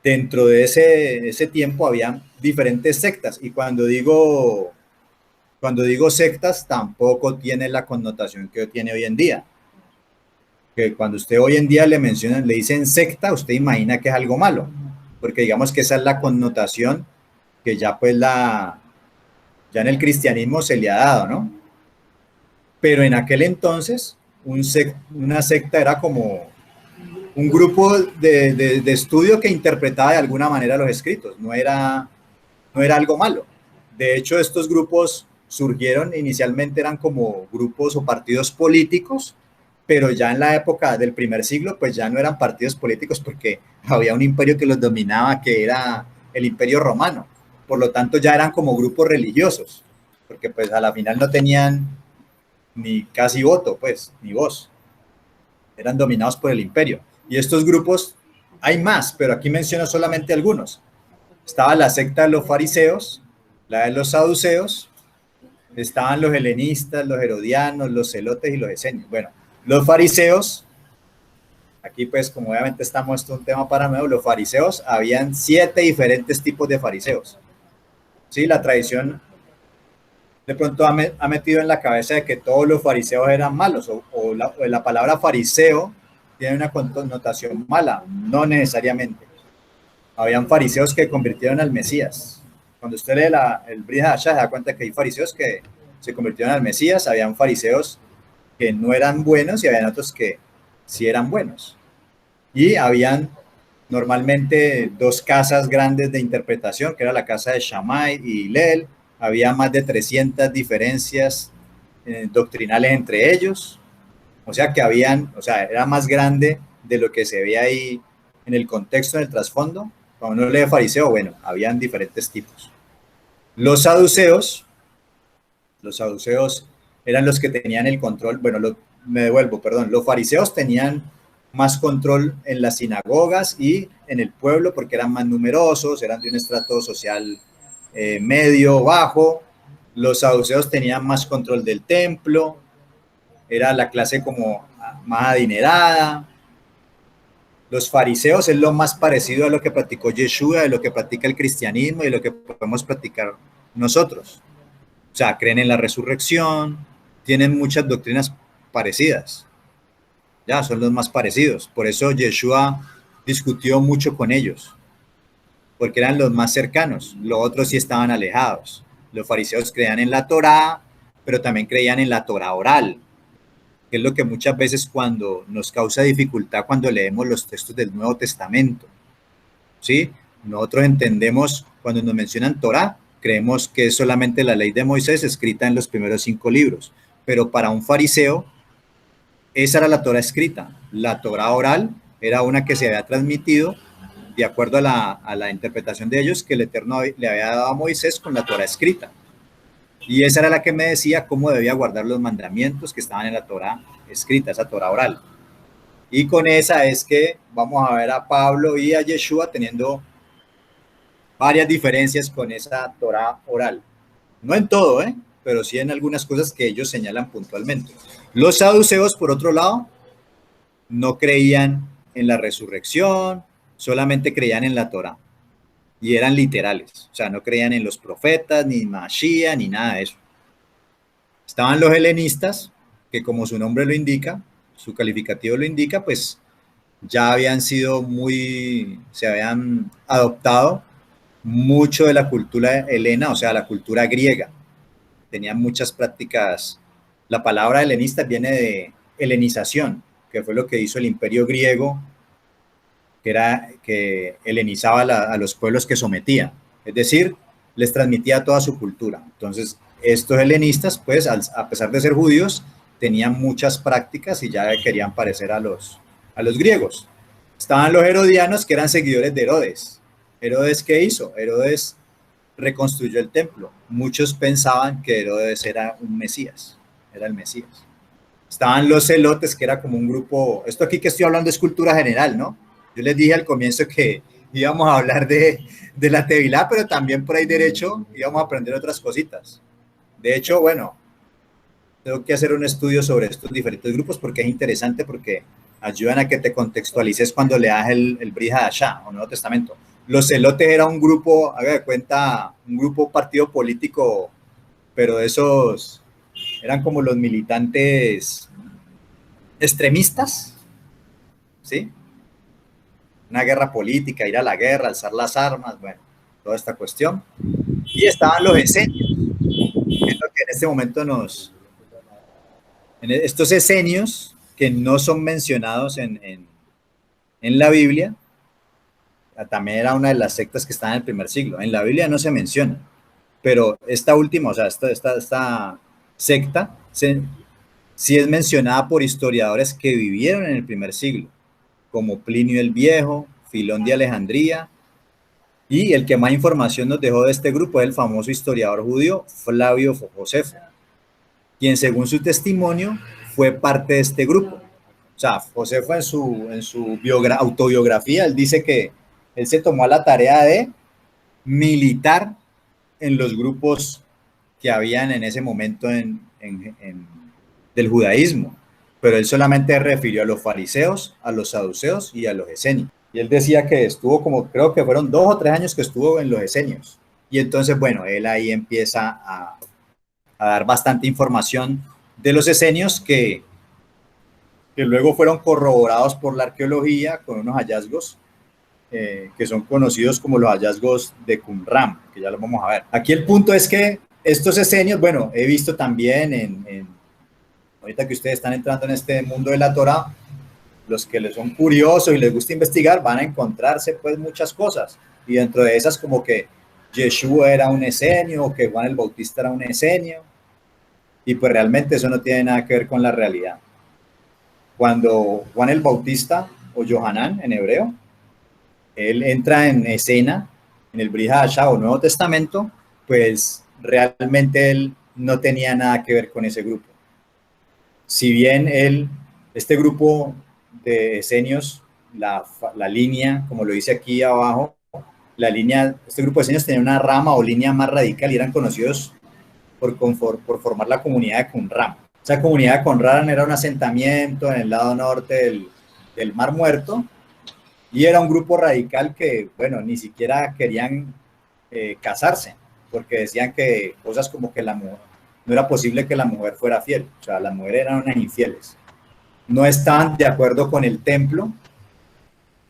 dentro de ese tiempo había diferentes sectas, y cuando digo sectas, tampoco tiene la connotación que tiene hoy en día. Que cuando usted hoy en día le dicen secta, usted imagina que es algo malo, porque digamos que esa es la connotación que ya pues ya en el cristianismo se le ha dado, ¿no? Pero en aquel entonces, una secta era como un grupo de estudio que interpretaba de alguna manera los escritos, no era algo malo. De hecho, estos grupos surgieron, inicialmente eran como grupos o partidos políticos, pero ya en la época del primer siglo, pues ya no eran partidos políticos porque había un imperio que los dominaba, que era el Imperio Romano. Por lo tanto, ya eran como grupos religiosos, porque pues a la final no tenían ni casi voto, pues, ni voz. Eran dominados por el imperio. Y estos grupos, hay más, pero aquí menciono solamente algunos. Estaba la secta de los fariseos, la de los saduceos, estaban los helenistas, los herodianos, los celotes y los esenios. Bueno, los fariseos, aquí pues como obviamente estamos, esto es un tema para nuevo, los fariseos, habían 7 diferentes tipos de fariseos. Sí, la tradición de pronto ha metido en la cabeza de que todos los fariseos eran malos, o la palabra fariseo tiene una connotación mala, no necesariamente. Habían fariseos que convirtieron al Mesías. Cuando usted lee el Brit Hadashah, se da cuenta que hay fariseos que se convirtieron al Mesías, habían fariseos que no eran buenos y habían otros que sí eran buenos. Y habían normalmente 2 casas grandes de interpretación, que era la casa de Shammai y Hillel. Había más de 300 diferencias doctrinales entre ellos. O sea que era más grande de lo que se ve ahí en el contexto, en el trasfondo. Cuando uno lee fariseo, bueno, habían diferentes tipos. Los saduceos eran los que tenían el control, los fariseos tenían más control en las sinagogas y en el pueblo porque eran más numerosos, eran de un estrato social medio, bajo. Los saduceos tenían más control del templo, era la clase como más adinerada. Los fariseos es lo más parecido a lo que practicó Yeshua, de lo que practica el cristianismo y de lo que podemos practicar nosotros. O sea, creen en la resurrección, tienen muchas doctrinas parecidas. Ya, son los más parecidos. Por eso Yeshua discutió mucho con ellos, porque eran los más cercanos. Los otros sí estaban alejados. Los fariseos creían en la Torá, pero también creían en la Torá oral, que es lo que muchas veces cuando nos causa dificultad cuando leemos los textos del Nuevo Testamento. ¿Sí? Nosotros entendemos, cuando nos mencionan Torá, creemos que es solamente la ley de Moisés escrita en los primeros 5 libros, pero para un fariseo esa era la Torá escrita. La Torá oral era una que se había transmitido de acuerdo a la interpretación de ellos que el Eterno le había dado a Moisés con la Torá escrita. Y esa era la que me decía cómo debía guardar los mandamientos que estaban en la Torá escrita, esa Torá oral. Y con esa es que vamos a ver a Pablo y a Yeshua teniendo varias diferencias con esa Torá oral. No en todo, pero sí en algunas cosas que ellos señalan puntualmente. Los saduceos, por otro lado, no creían en la resurrección, solamente creían en la Torá. Y eran literales, o sea, no creían en los profetas, ni Mashiach, ni nada de eso. Estaban los helenistas, que como su nombre lo indica, su calificativo lo indica, pues ya habían sido se habían adoptado mucho de la cultura helena, o sea, la cultura griega. Tenían muchas prácticas. La palabra helenista viene de helenización, que fue lo que hizo el imperio griego, que helenizaba a los pueblos que sometía, es decir, les transmitía toda su cultura. Entonces, estos helenistas, pues, a pesar de ser judíos, tenían muchas prácticas y ya querían parecer a los griegos. Estaban los herodianos, que eran seguidores de Herodes. ¿Herodes qué hizo? Herodes reconstruyó el templo. Muchos pensaban que Herodes era un Mesías, era el Mesías. Estaban los celotes, que era como un grupo, esto aquí que estoy hablando es cultura general, ¿no? Yo les dije al comienzo que íbamos a hablar de la Tevilá, pero también por ahí derecho íbamos a aprender otras cositas. De hecho, bueno, tengo que hacer un estudio sobre estos diferentes grupos porque es interesante, porque ayudan a que te contextualices cuando leas el Brit Hadashah o Nuevo Testamento. Los celotes era un grupo, haga de cuenta, un grupo partido político, pero esos eran como los militantes extremistas, ¿sí? Una guerra política, ir a la guerra, alzar las armas, bueno, toda esta cuestión. Y estaban los esenios, que es lo que en este momento estos esenios, que no son mencionados en la Biblia, también era una de las sectas que estaban en el primer siglo. En la Biblia no se menciona, pero esta última, o sea, esta secta, sí es mencionada por historiadores que vivieron en el primer siglo, como Plinio el Viejo, Filón de Alejandría, y el que más información nos dejó de este grupo es el famoso historiador judío Flavio Josefo, quien según su testimonio fue parte de este grupo. O sea, Josefo en su autobiografía, él dice que él se tomó la tarea de militar en los grupos que habían en ese momento del judaísmo, pero él solamente refirió a los fariseos, a los saduceos y a los esenios. Y él decía que estuvo creo que fueron 2 o 3 años que estuvo en los esenios. Y entonces, bueno, él ahí empieza a dar bastante información de los esenios que luego fueron corroborados por la arqueología con unos hallazgos que son conocidos como los hallazgos de Qumran, que ya los vamos a ver. Aquí el punto es que estos esenios, bueno, he visto también ahorita que ustedes están entrando en este mundo de la Torá, los que les son curiosos y les gusta investigar van a encontrarse pues muchas cosas, y dentro de esas como que Yeshua era un esenio, o que Juan el Bautista era un esenio, y pues realmente eso no tiene nada que ver con la realidad. Cuando Juan el Bautista, o Yohanan en hebreo, él entra en escena en el Brit Hadashah o Nuevo Testamento, pues realmente él no tenía nada que ver con ese grupo. Si bien este grupo de esenios, la línea, como lo dice aquí abajo, este grupo de esenios tenía una rama o línea más radical y eran conocidos por formar la comunidad de Qumran. Esa comunidad de Qumran era un asentamiento en el lado norte del Mar Muerto, y era un grupo radical que, bueno, ni siquiera querían casarse, porque decían que cosas como que no era posible que la mujer fuera fiel, o sea, las mujeres eran unas infieles. No estaban de acuerdo con el templo,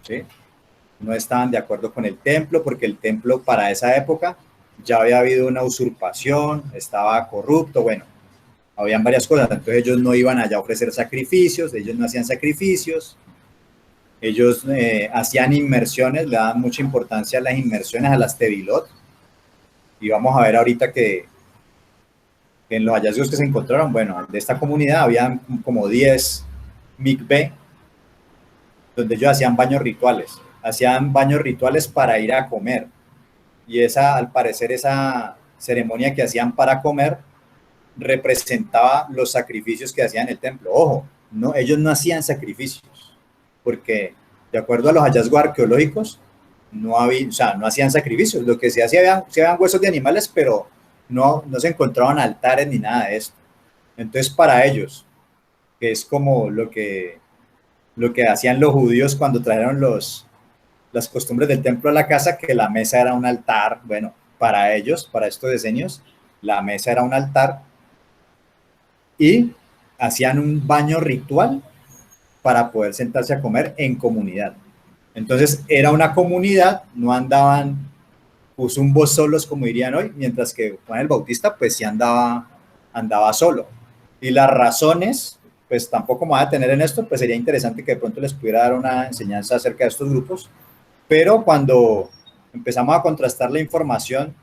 ¿sí? No estaban de acuerdo con el templo, porque el templo para esa época ya había habido una usurpación, estaba corrupto, bueno, habían varias cosas. Entonces ellos no iban allá a ofrecer sacrificios, ellos no hacían sacrificios, ellos hacían inmersiones, le daban mucha importancia a las inmersiones, a las tevilot, Y vamos a ver ahorita que en los hallazgos que se encontraron, bueno, de esta comunidad habían como 10 mikveh, donde ellos hacían baños rituales para ir a comer. Y esa, al parecer, esa ceremonia que hacían para comer representaba los sacrificios que hacían en el templo. Ojo, no, ellos no hacían sacrificios, porque de acuerdo a los hallazgos arqueológicos, no había, o sea, no hacían sacrificios. Lo que se hacía, se habían huesos de animales, pero no se encontraban altares ni nada de esto. Entonces, para ellos, que es como lo que hacían los judíos cuando trajeron las costumbres del templo a la casa, que la mesa era un altar. Bueno, para ellos, para estos diseños, la mesa era un altar y hacían un baño ritual para poder sentarse a comer en comunidad. Entonces era una comunidad, no andaban usumbos solos como dirían hoy, mientras que Juan el Bautista pues sí andaba solo. Y las razones, pues tampoco me voy a tener en esto, pues sería interesante que de pronto les pudiera dar una enseñanza acerca de estos grupos, pero cuando empezamos a contrastar la información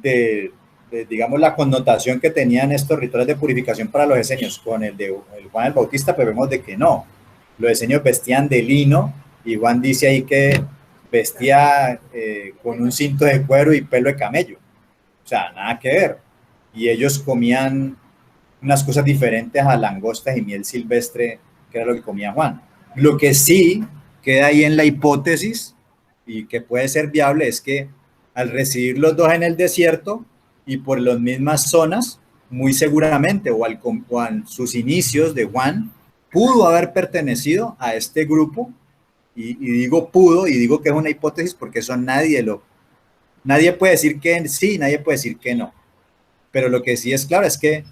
de digamos, la connotación que tenían estos rituales de purificación para los esenios con el de Juan el Bautista, pues vemos de que no. Los esenios vestían de lino y Juan dice ahí que vestía con un cinto de cuero y pelo de camello. O sea, nada que ver. Y ellos comían unas cosas diferentes a langostas y miel silvestre, que era lo que comía Juan. Lo que sí queda ahí en la hipótesis y que puede ser viable es que al recibir los dos en el desierto y por las mismas zonas, muy seguramente, o a sus inicios de Juan, pudo haber pertenecido a este grupo, y digo pudo, y digo que es una hipótesis porque eso nadie puede decir que sí, nadie puede decir que no, pero lo que sí es claro es que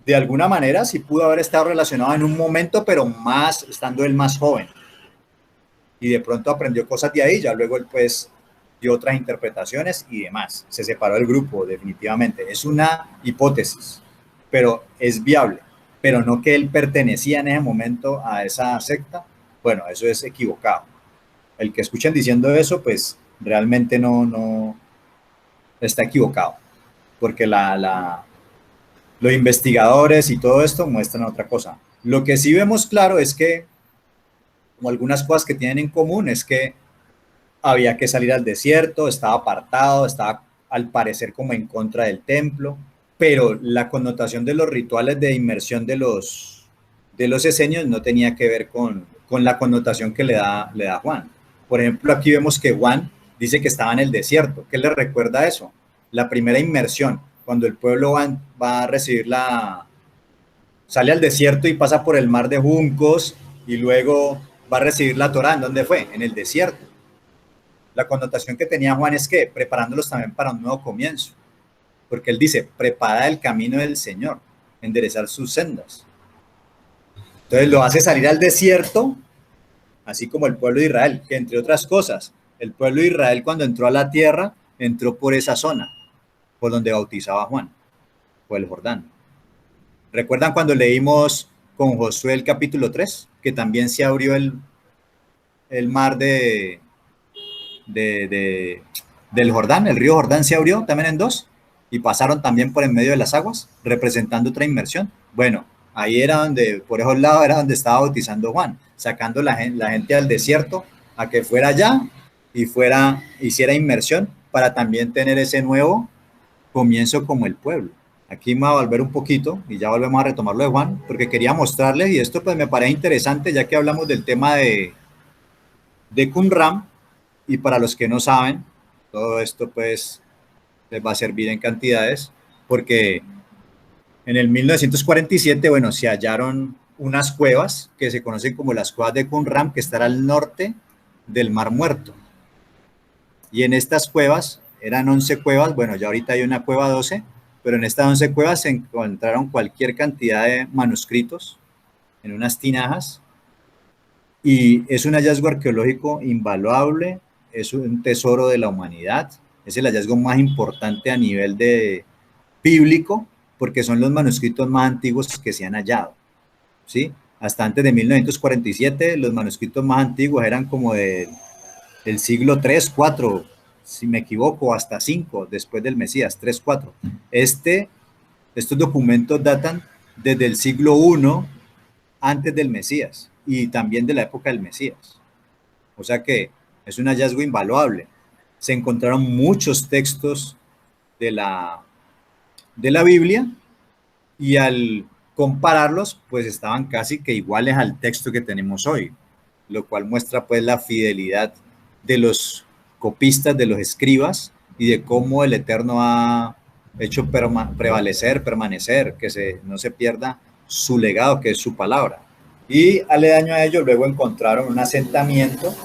de alguna manera sí pudo haber estado relacionado en un momento, pero más, estando él más joven, y de pronto aprendió cosas de ahí, ya luego él pues dio otras interpretaciones y demás. Se separó del grupo, definitivamente. Es una hipótesis, pero es viable. Pero no que él pertenecía en ese momento a esa secta. Bueno, eso es equivocado. El que escuchen diciendo eso, pues realmente no está equivocado. Porque los investigadores y todo esto muestran otra cosa. Lo que sí vemos claro es que, como algunas cosas que tienen en común, es que había que salir al desierto, estaba apartado, estaba al parecer como en contra del templo, pero la connotación de los rituales de inmersión de los esenios no tenía que ver con la connotación que le da Juan. Por ejemplo, aquí vemos que Juan dice que estaba en el desierto. ¿Qué le recuerda eso? La primera inmersión, cuando el pueblo va a recibir sale al desierto y pasa por el mar de juncos y luego va a recibir la Torá. ¿En dónde fue? En el desierto. La connotación que tenía Juan es que preparándolos también para un nuevo comienzo, porque él dice, prepara el camino del Señor, enderezar sus sendas. Entonces lo hace salir al desierto, así como el pueblo de Israel, que entre otras cosas, el pueblo de Israel cuando entró a la tierra, entró por esa zona, por donde bautizaba Juan, por el Jordán. ¿Recuerdan cuando leímos con Josué el capítulo 3, que también se abrió el mar del Jordán, el río Jordán se abrió también en dos y pasaron también por en medio de las aguas, representando otra inmersión? Bueno, ahí era donde, por esos lados era donde estaba bautizando Juan, sacando la gente al desierto a que fuera allá y hiciera inmersión para también tener ese nuevo comienzo como el pueblo. Aquí me voy a volver un poquito y ya volvemos a retomar lo de Juan, porque quería mostrarles, y esto pues me parece interesante ya que hablamos del tema de Qumran. Y para los que no saben, todo esto pues les va a servir en cantidades, porque en el 1947, bueno, se hallaron unas cuevas que se conocen como las cuevas de Qumran, que están al norte del Mar Muerto. Y en estas cuevas, eran 11 cuevas, bueno, ya ahorita hay una cueva 12, pero en estas 11 cuevas se encontraron cualquier cantidad de manuscritos en unas tinajas, y es un hallazgo arqueológico invaluable, es un tesoro de la humanidad, es el hallazgo más importante a nivel bíblico, porque son los manuscritos más antiguos que se han hallado, ¿sí? Hasta antes de 1947, los manuscritos más antiguos eran como del siglo III, IV, si me equivoco, hasta 5 después del Mesías, 3, 4. Estos documentos datan desde el siglo I antes del Mesías y también de la época del Mesías. O sea que es un hallazgo invaluable. Se encontraron muchos textos de la Biblia y al compararlos, pues estaban casi que iguales al texto que tenemos hoy, lo cual muestra pues la fidelidad de los copistas, de los escribas y de cómo el Eterno ha hecho permanecer, que no se pierda su legado, que es su palabra. Y aledaño a ello, luego encontraron un asentamiento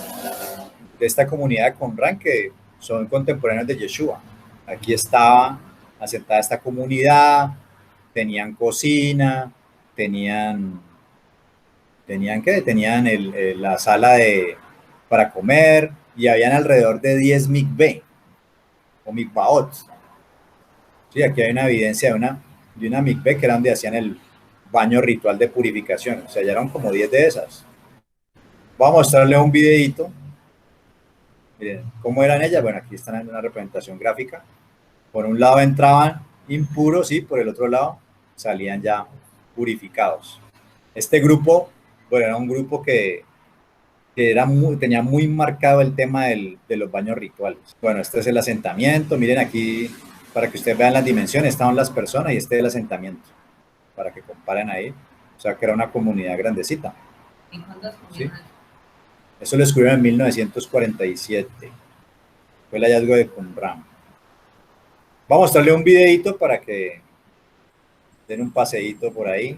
de esta comunidad de Qumran que son contemporáneos de Yeshua. Aquí estaba asentada esta comunidad, tenían cocina, tenían la sala para comer y habían alrededor de 10 mikveh o mikvaot. Sí, aquí hay una evidencia de una mikveh que era donde hacían el baño ritual de purificación. O sea, ya eran como 10 de esas. Voy a mostrarle un videito. Miren, ¿cómo eran ellas? Bueno, aquí están en una representación gráfica. Por un lado entraban impuros y por el otro lado salían ya purificados. Este grupo, bueno, era un grupo que tenía muy marcado el tema de los baños rituales. Bueno, este es el asentamiento. Miren aquí, para que ustedes vean las dimensiones, estaban las personas y este es el asentamiento, para que comparen ahí. O sea, que era una comunidad grandecita. ¿En cuántas ¿Sí? Eso lo descubrieron en 1947. Fue el hallazgo de Qumran. Vamos a mostrarle un videito para que den un paseíto por ahí.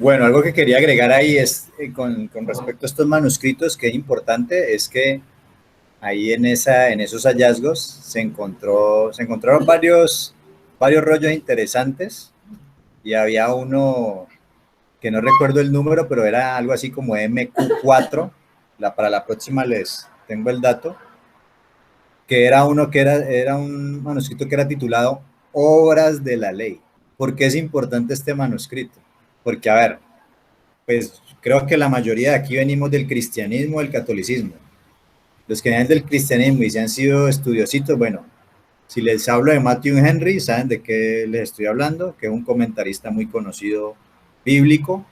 Bueno, algo que quería agregar ahí es con respecto a estos manuscritos, que es importante, es que ahí en esos hallazgos se encontraron varios rollos interesantes y había uno que no recuerdo el número, pero era algo así como MQ4. Para la próxima les tengo el dato, que era uno que era un manuscrito que era titulado Obras de la Ley. ¿Por qué es importante este manuscrito? Porque, a ver, pues creo que la mayoría de aquí venimos del cristianismo, del catolicismo. Los que vienen del cristianismo y se han sido estudiositos, bueno, si les hablo de Matthew Henry, saben de qué les estoy hablando, que es un comentarista muy conocido bíblico.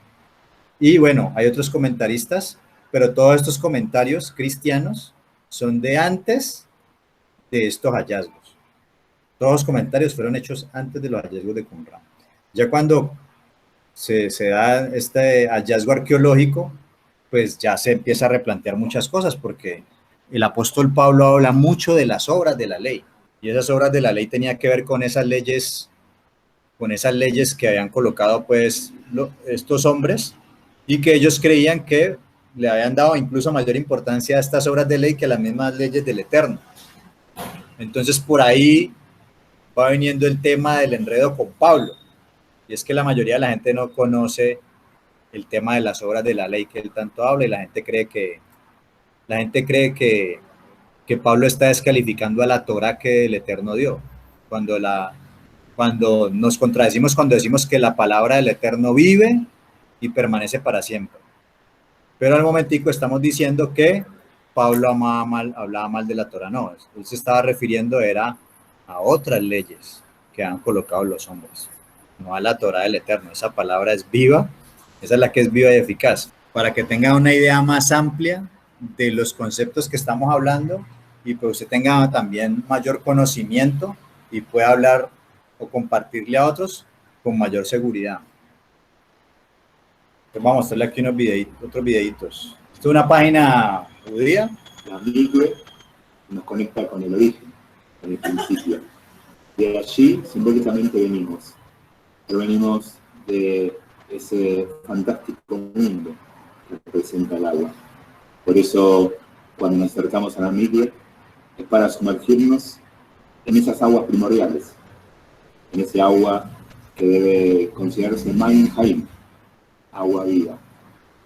Y bueno, hay otros comentaristas, pero todos estos comentarios cristianos son de antes de estos hallazgos. Todos los comentarios fueron hechos antes de los hallazgos de Qumran. Ya cuando se da este hallazgo arqueológico, pues ya se empieza a replantear muchas cosas, porque el apóstol Pablo habla mucho de las obras de la ley, y esas obras de la ley tenían que ver con esas leyes que habían colocado pues estos hombres, y que ellos creían que le habían dado incluso mayor importancia a estas obras de ley que a las mismas leyes del Eterno. Entonces por ahí va viniendo el tema del enredo con Pablo, y es que la mayoría de la gente no conoce el tema de las obras de la ley que él tanto habla, y la gente cree que Pablo está descalificando a la Torá que el Eterno dio, cuando nos contradecimos, cuando decimos que la palabra del Eterno vive y permanece para siempre. Pero al momentico estamos diciendo que Pablo hablaba mal de la Torá. No, él se estaba refiriendo era a otras leyes que han colocado los hombres, no a la Torá del Eterno. Esa palabra es viva, esa es la que es viva y eficaz. Para que tenga una idea más amplia de los conceptos que estamos hablando, y pues usted tenga también mayor conocimiento y pueda hablar o compartirle a otros con mayor seguridad. Entonces vamos a mostrarle aquí otros videitos. Esto es una página judía. La Migre nos conecta con el origen, con el principio. De allí simbólicamente venimos. Pero venimos de ese fantástico mundo que representa el agua. Por eso, cuando nos acercamos a la Migre, es para sumergirnos en esas aguas primordiales, en ese agua que debe considerarse Maim Haim, agua viva,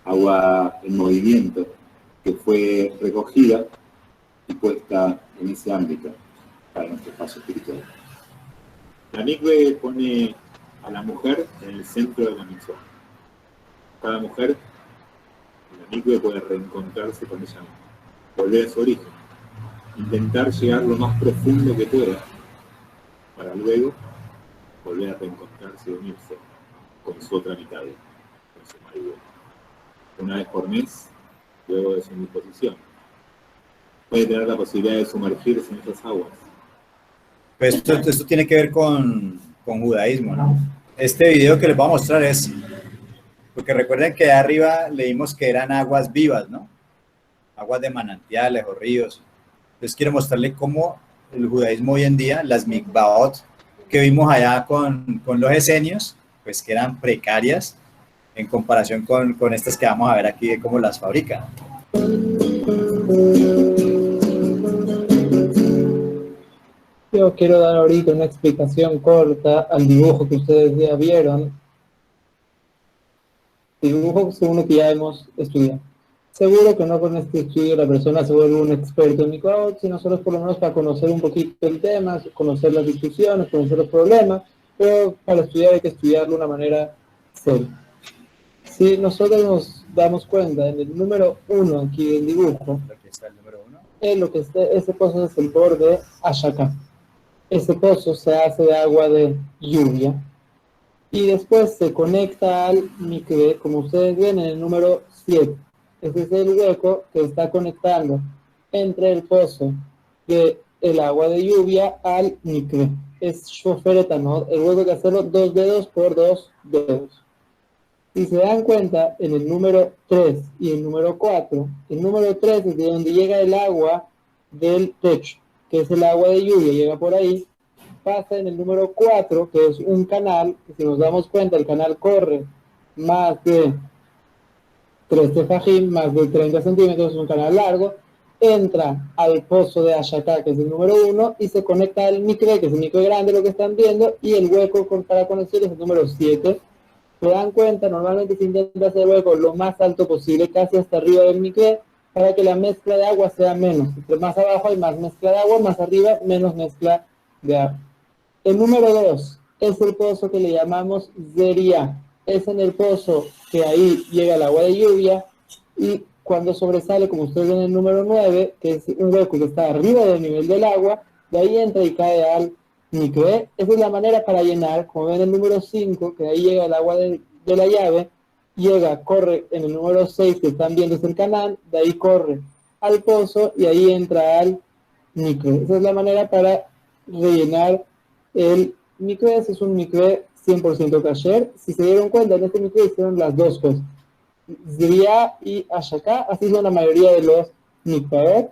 agua en movimiento, que fue recogida y puesta en ese ámbito para nuestro paso espiritual. La Mikve pone a la mujer en el centro de la misión. Cada mujer en la Mikve puede reencontrarse con ella misma, volver a su origen, intentar llegar lo más profundo que pueda, para luego volver a reencontrarse y unirse con su otra mitad, con su marido. Una vez por mes, luego de su disposición. Puede tener la posibilidad de sumergirse en esas aguas. Pues esto tiene que ver con judaísmo, ¿no? Este video que les voy a mostrar es, porque recuerden que de arriba leímos que eran aguas vivas, ¿no? Aguas de manantiales o ríos. Entonces quiero mostrarles cómo el judaísmo hoy en día, las mikvaot que vimos allá con los esenios, pues que eran precarias en comparación con estas que vamos a ver aquí de cómo las fabrican. Yo quiero dar ahorita una explicación corta al dibujo que ustedes ya vieron. Dibujo según lo que ya hemos estudiado. Seguro que no con este estudio la persona se vuelve un experto en Mikvaot, sino solo por lo menos para conocer un poquito el tema, conocer las discusiones, conocer los problemas, pero para estudiar hay que estudiarlo de una manera seria. Si nosotros nos damos cuenta, en el número 1 aquí del dibujo, Aquí está el número 1. Ese pozo es el borde Ashaka. Ese pozo se hace de agua de lluvia y después se conecta al mikve, como ustedes ven en el número 7. Ese es el hueco que está conectando entre el pozo del agua de lluvia al mikve. Es shoferetanot, el hueco hay que hacerlo 2 dedos por 2 dedos. Si se dan cuenta, en el número 3 y el número 4, el número 3 es de donde llega el agua del techo, que es el agua de lluvia, llega por ahí, pasa en el número 4, que es un canal, que si nos damos cuenta, el canal corre más de 3 tefajim, más de 30 centímetros, es un canal largo, entra al pozo de Ashaka, que es el número 1, y se conecta al mikve, que es el mikve grande, lo que están viendo, y el hueco para conexión es el número 7. Se dan cuenta, normalmente se intenta hacer el hueco lo más alto posible, casi hasta arriba del mikve, para que la mezcla de agua sea menos. Entre más abajo hay más mezcla de agua, más arriba menos mezcla de agua. El número 2 es el pozo que le llamamos Zeria. Es en el pozo que ahí llega el agua de lluvia, y cuando sobresale, como ustedes ven en el número 9, que es un hueco que está arriba del nivel del agua, de ahí entra y cae al mikve. Esa es la manera para llenar. Como ven el número 5, que ahí llega el agua de la llave, corre en el número 6, que están viendo es el canal, de ahí corre al pozo y ahí entra al mikve. Esa es la manera para rellenar el mikve. Ese es un mikve 100% kasher. Si se dieron cuenta, en este mikve hicieron las dos cosas, Zeria y Ashaka, así son la mayoría de los mikvaot.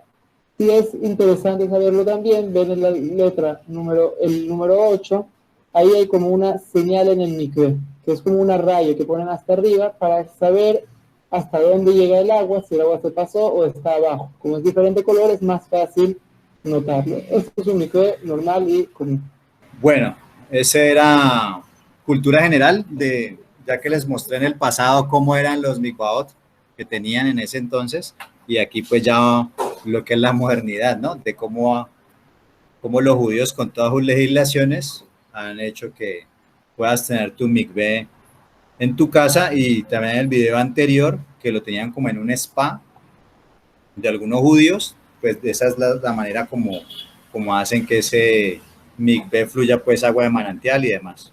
Y es interesante saberlo también, ven en la letra el número 8, ahí hay como una señal en el mikve, que es como una raya que ponen hasta arriba para saber hasta dónde llega el agua, si el agua se pasó o está abajo. Como es diferente color, es más fácil notarlo. Este es un mikve normal y común. Bueno, esa era cultura general, ya que les mostré en el pasado cómo eran los mikvaot que tenían en ese entonces, y aquí pues ya lo que es la modernidad, ¿no? De cómo los judíos con todas sus legislaciones han hecho que puedas tener tu mikvé en tu casa, y también en el video anterior que lo tenían como en un spa de algunos judíos, pues esa es la manera como hacen que ese mikvé fluya pues agua de manantial y demás.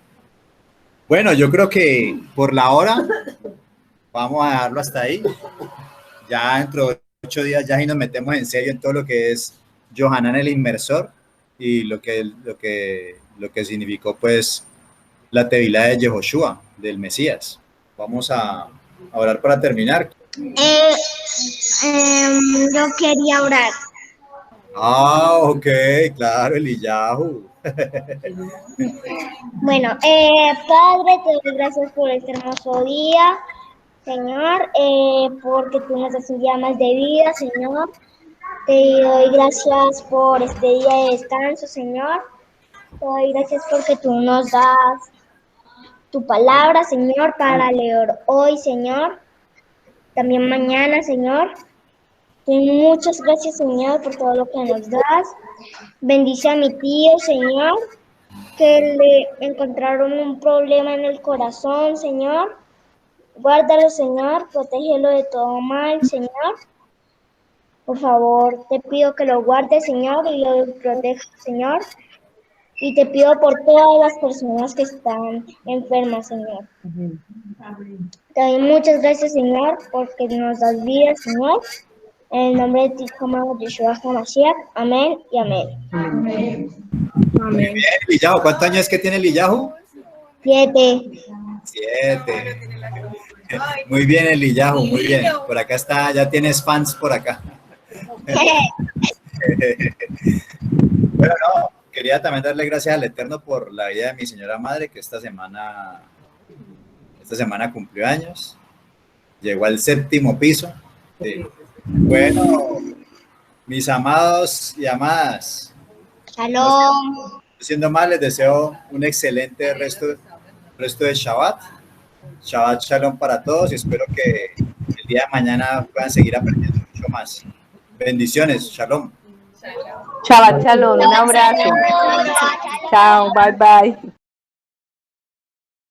Bueno, yo creo que por la hora vamos a dejarlo hasta ahí. Ya dentro de 8 días ya nos metemos en serio en todo lo que es Yohanan el Inmersor y lo que significó pues la Tevilá de Yehoshua, del Mesías. Vamos a orar para terminar. Yo quería orar. Ah, ok, claro, Eliyahu. Bueno, Padre, te doy gracias por este hermoso día, Señor, porque tú nos das un día más de vida, Señor. Te doy gracias por este día de descanso, Señor. Te doy gracias porque tú nos das tu palabra, Señor, para leer hoy, Señor. También mañana, Señor. Muchas gracias, Señor, por todo lo que nos das. Bendice a mi tío, Señor, que le encontraron un problema en el corazón, Señor. Guárdalo, Señor, protégelo de todo mal, Señor. Por favor, te pido que lo guardes, Señor, y lo protejas, Señor. Y te pido por todas las personas que están enfermas, Señor. Te doy muchas gracias, Señor, porque nos das vida, Señor. En el nombre de ti, como Yeshua HaMashiach. Amén y amén. Amén. Muy bien, Eliyahu. ¿Cuántos años es que tiene Eliyahu? 7. 7. Muy bien, Eliyahu, muy bien. Por acá está, ya tienes fans por acá. Bueno, no, quería también darle gracias al Eterno por la vida de mi señora madre, que esta semana cumplió años. Llegó al 7º piso. Sí. Bueno, mis amados y amadas, Shalom. siendo más, les deseo un excelente resto de Shabbat. Shabbat Shalom para todos, y espero que el día de mañana puedan seguir aprendiendo mucho más. Bendiciones, Shalom. Shabbat Shalom, un abrazo. Chao, bye bye.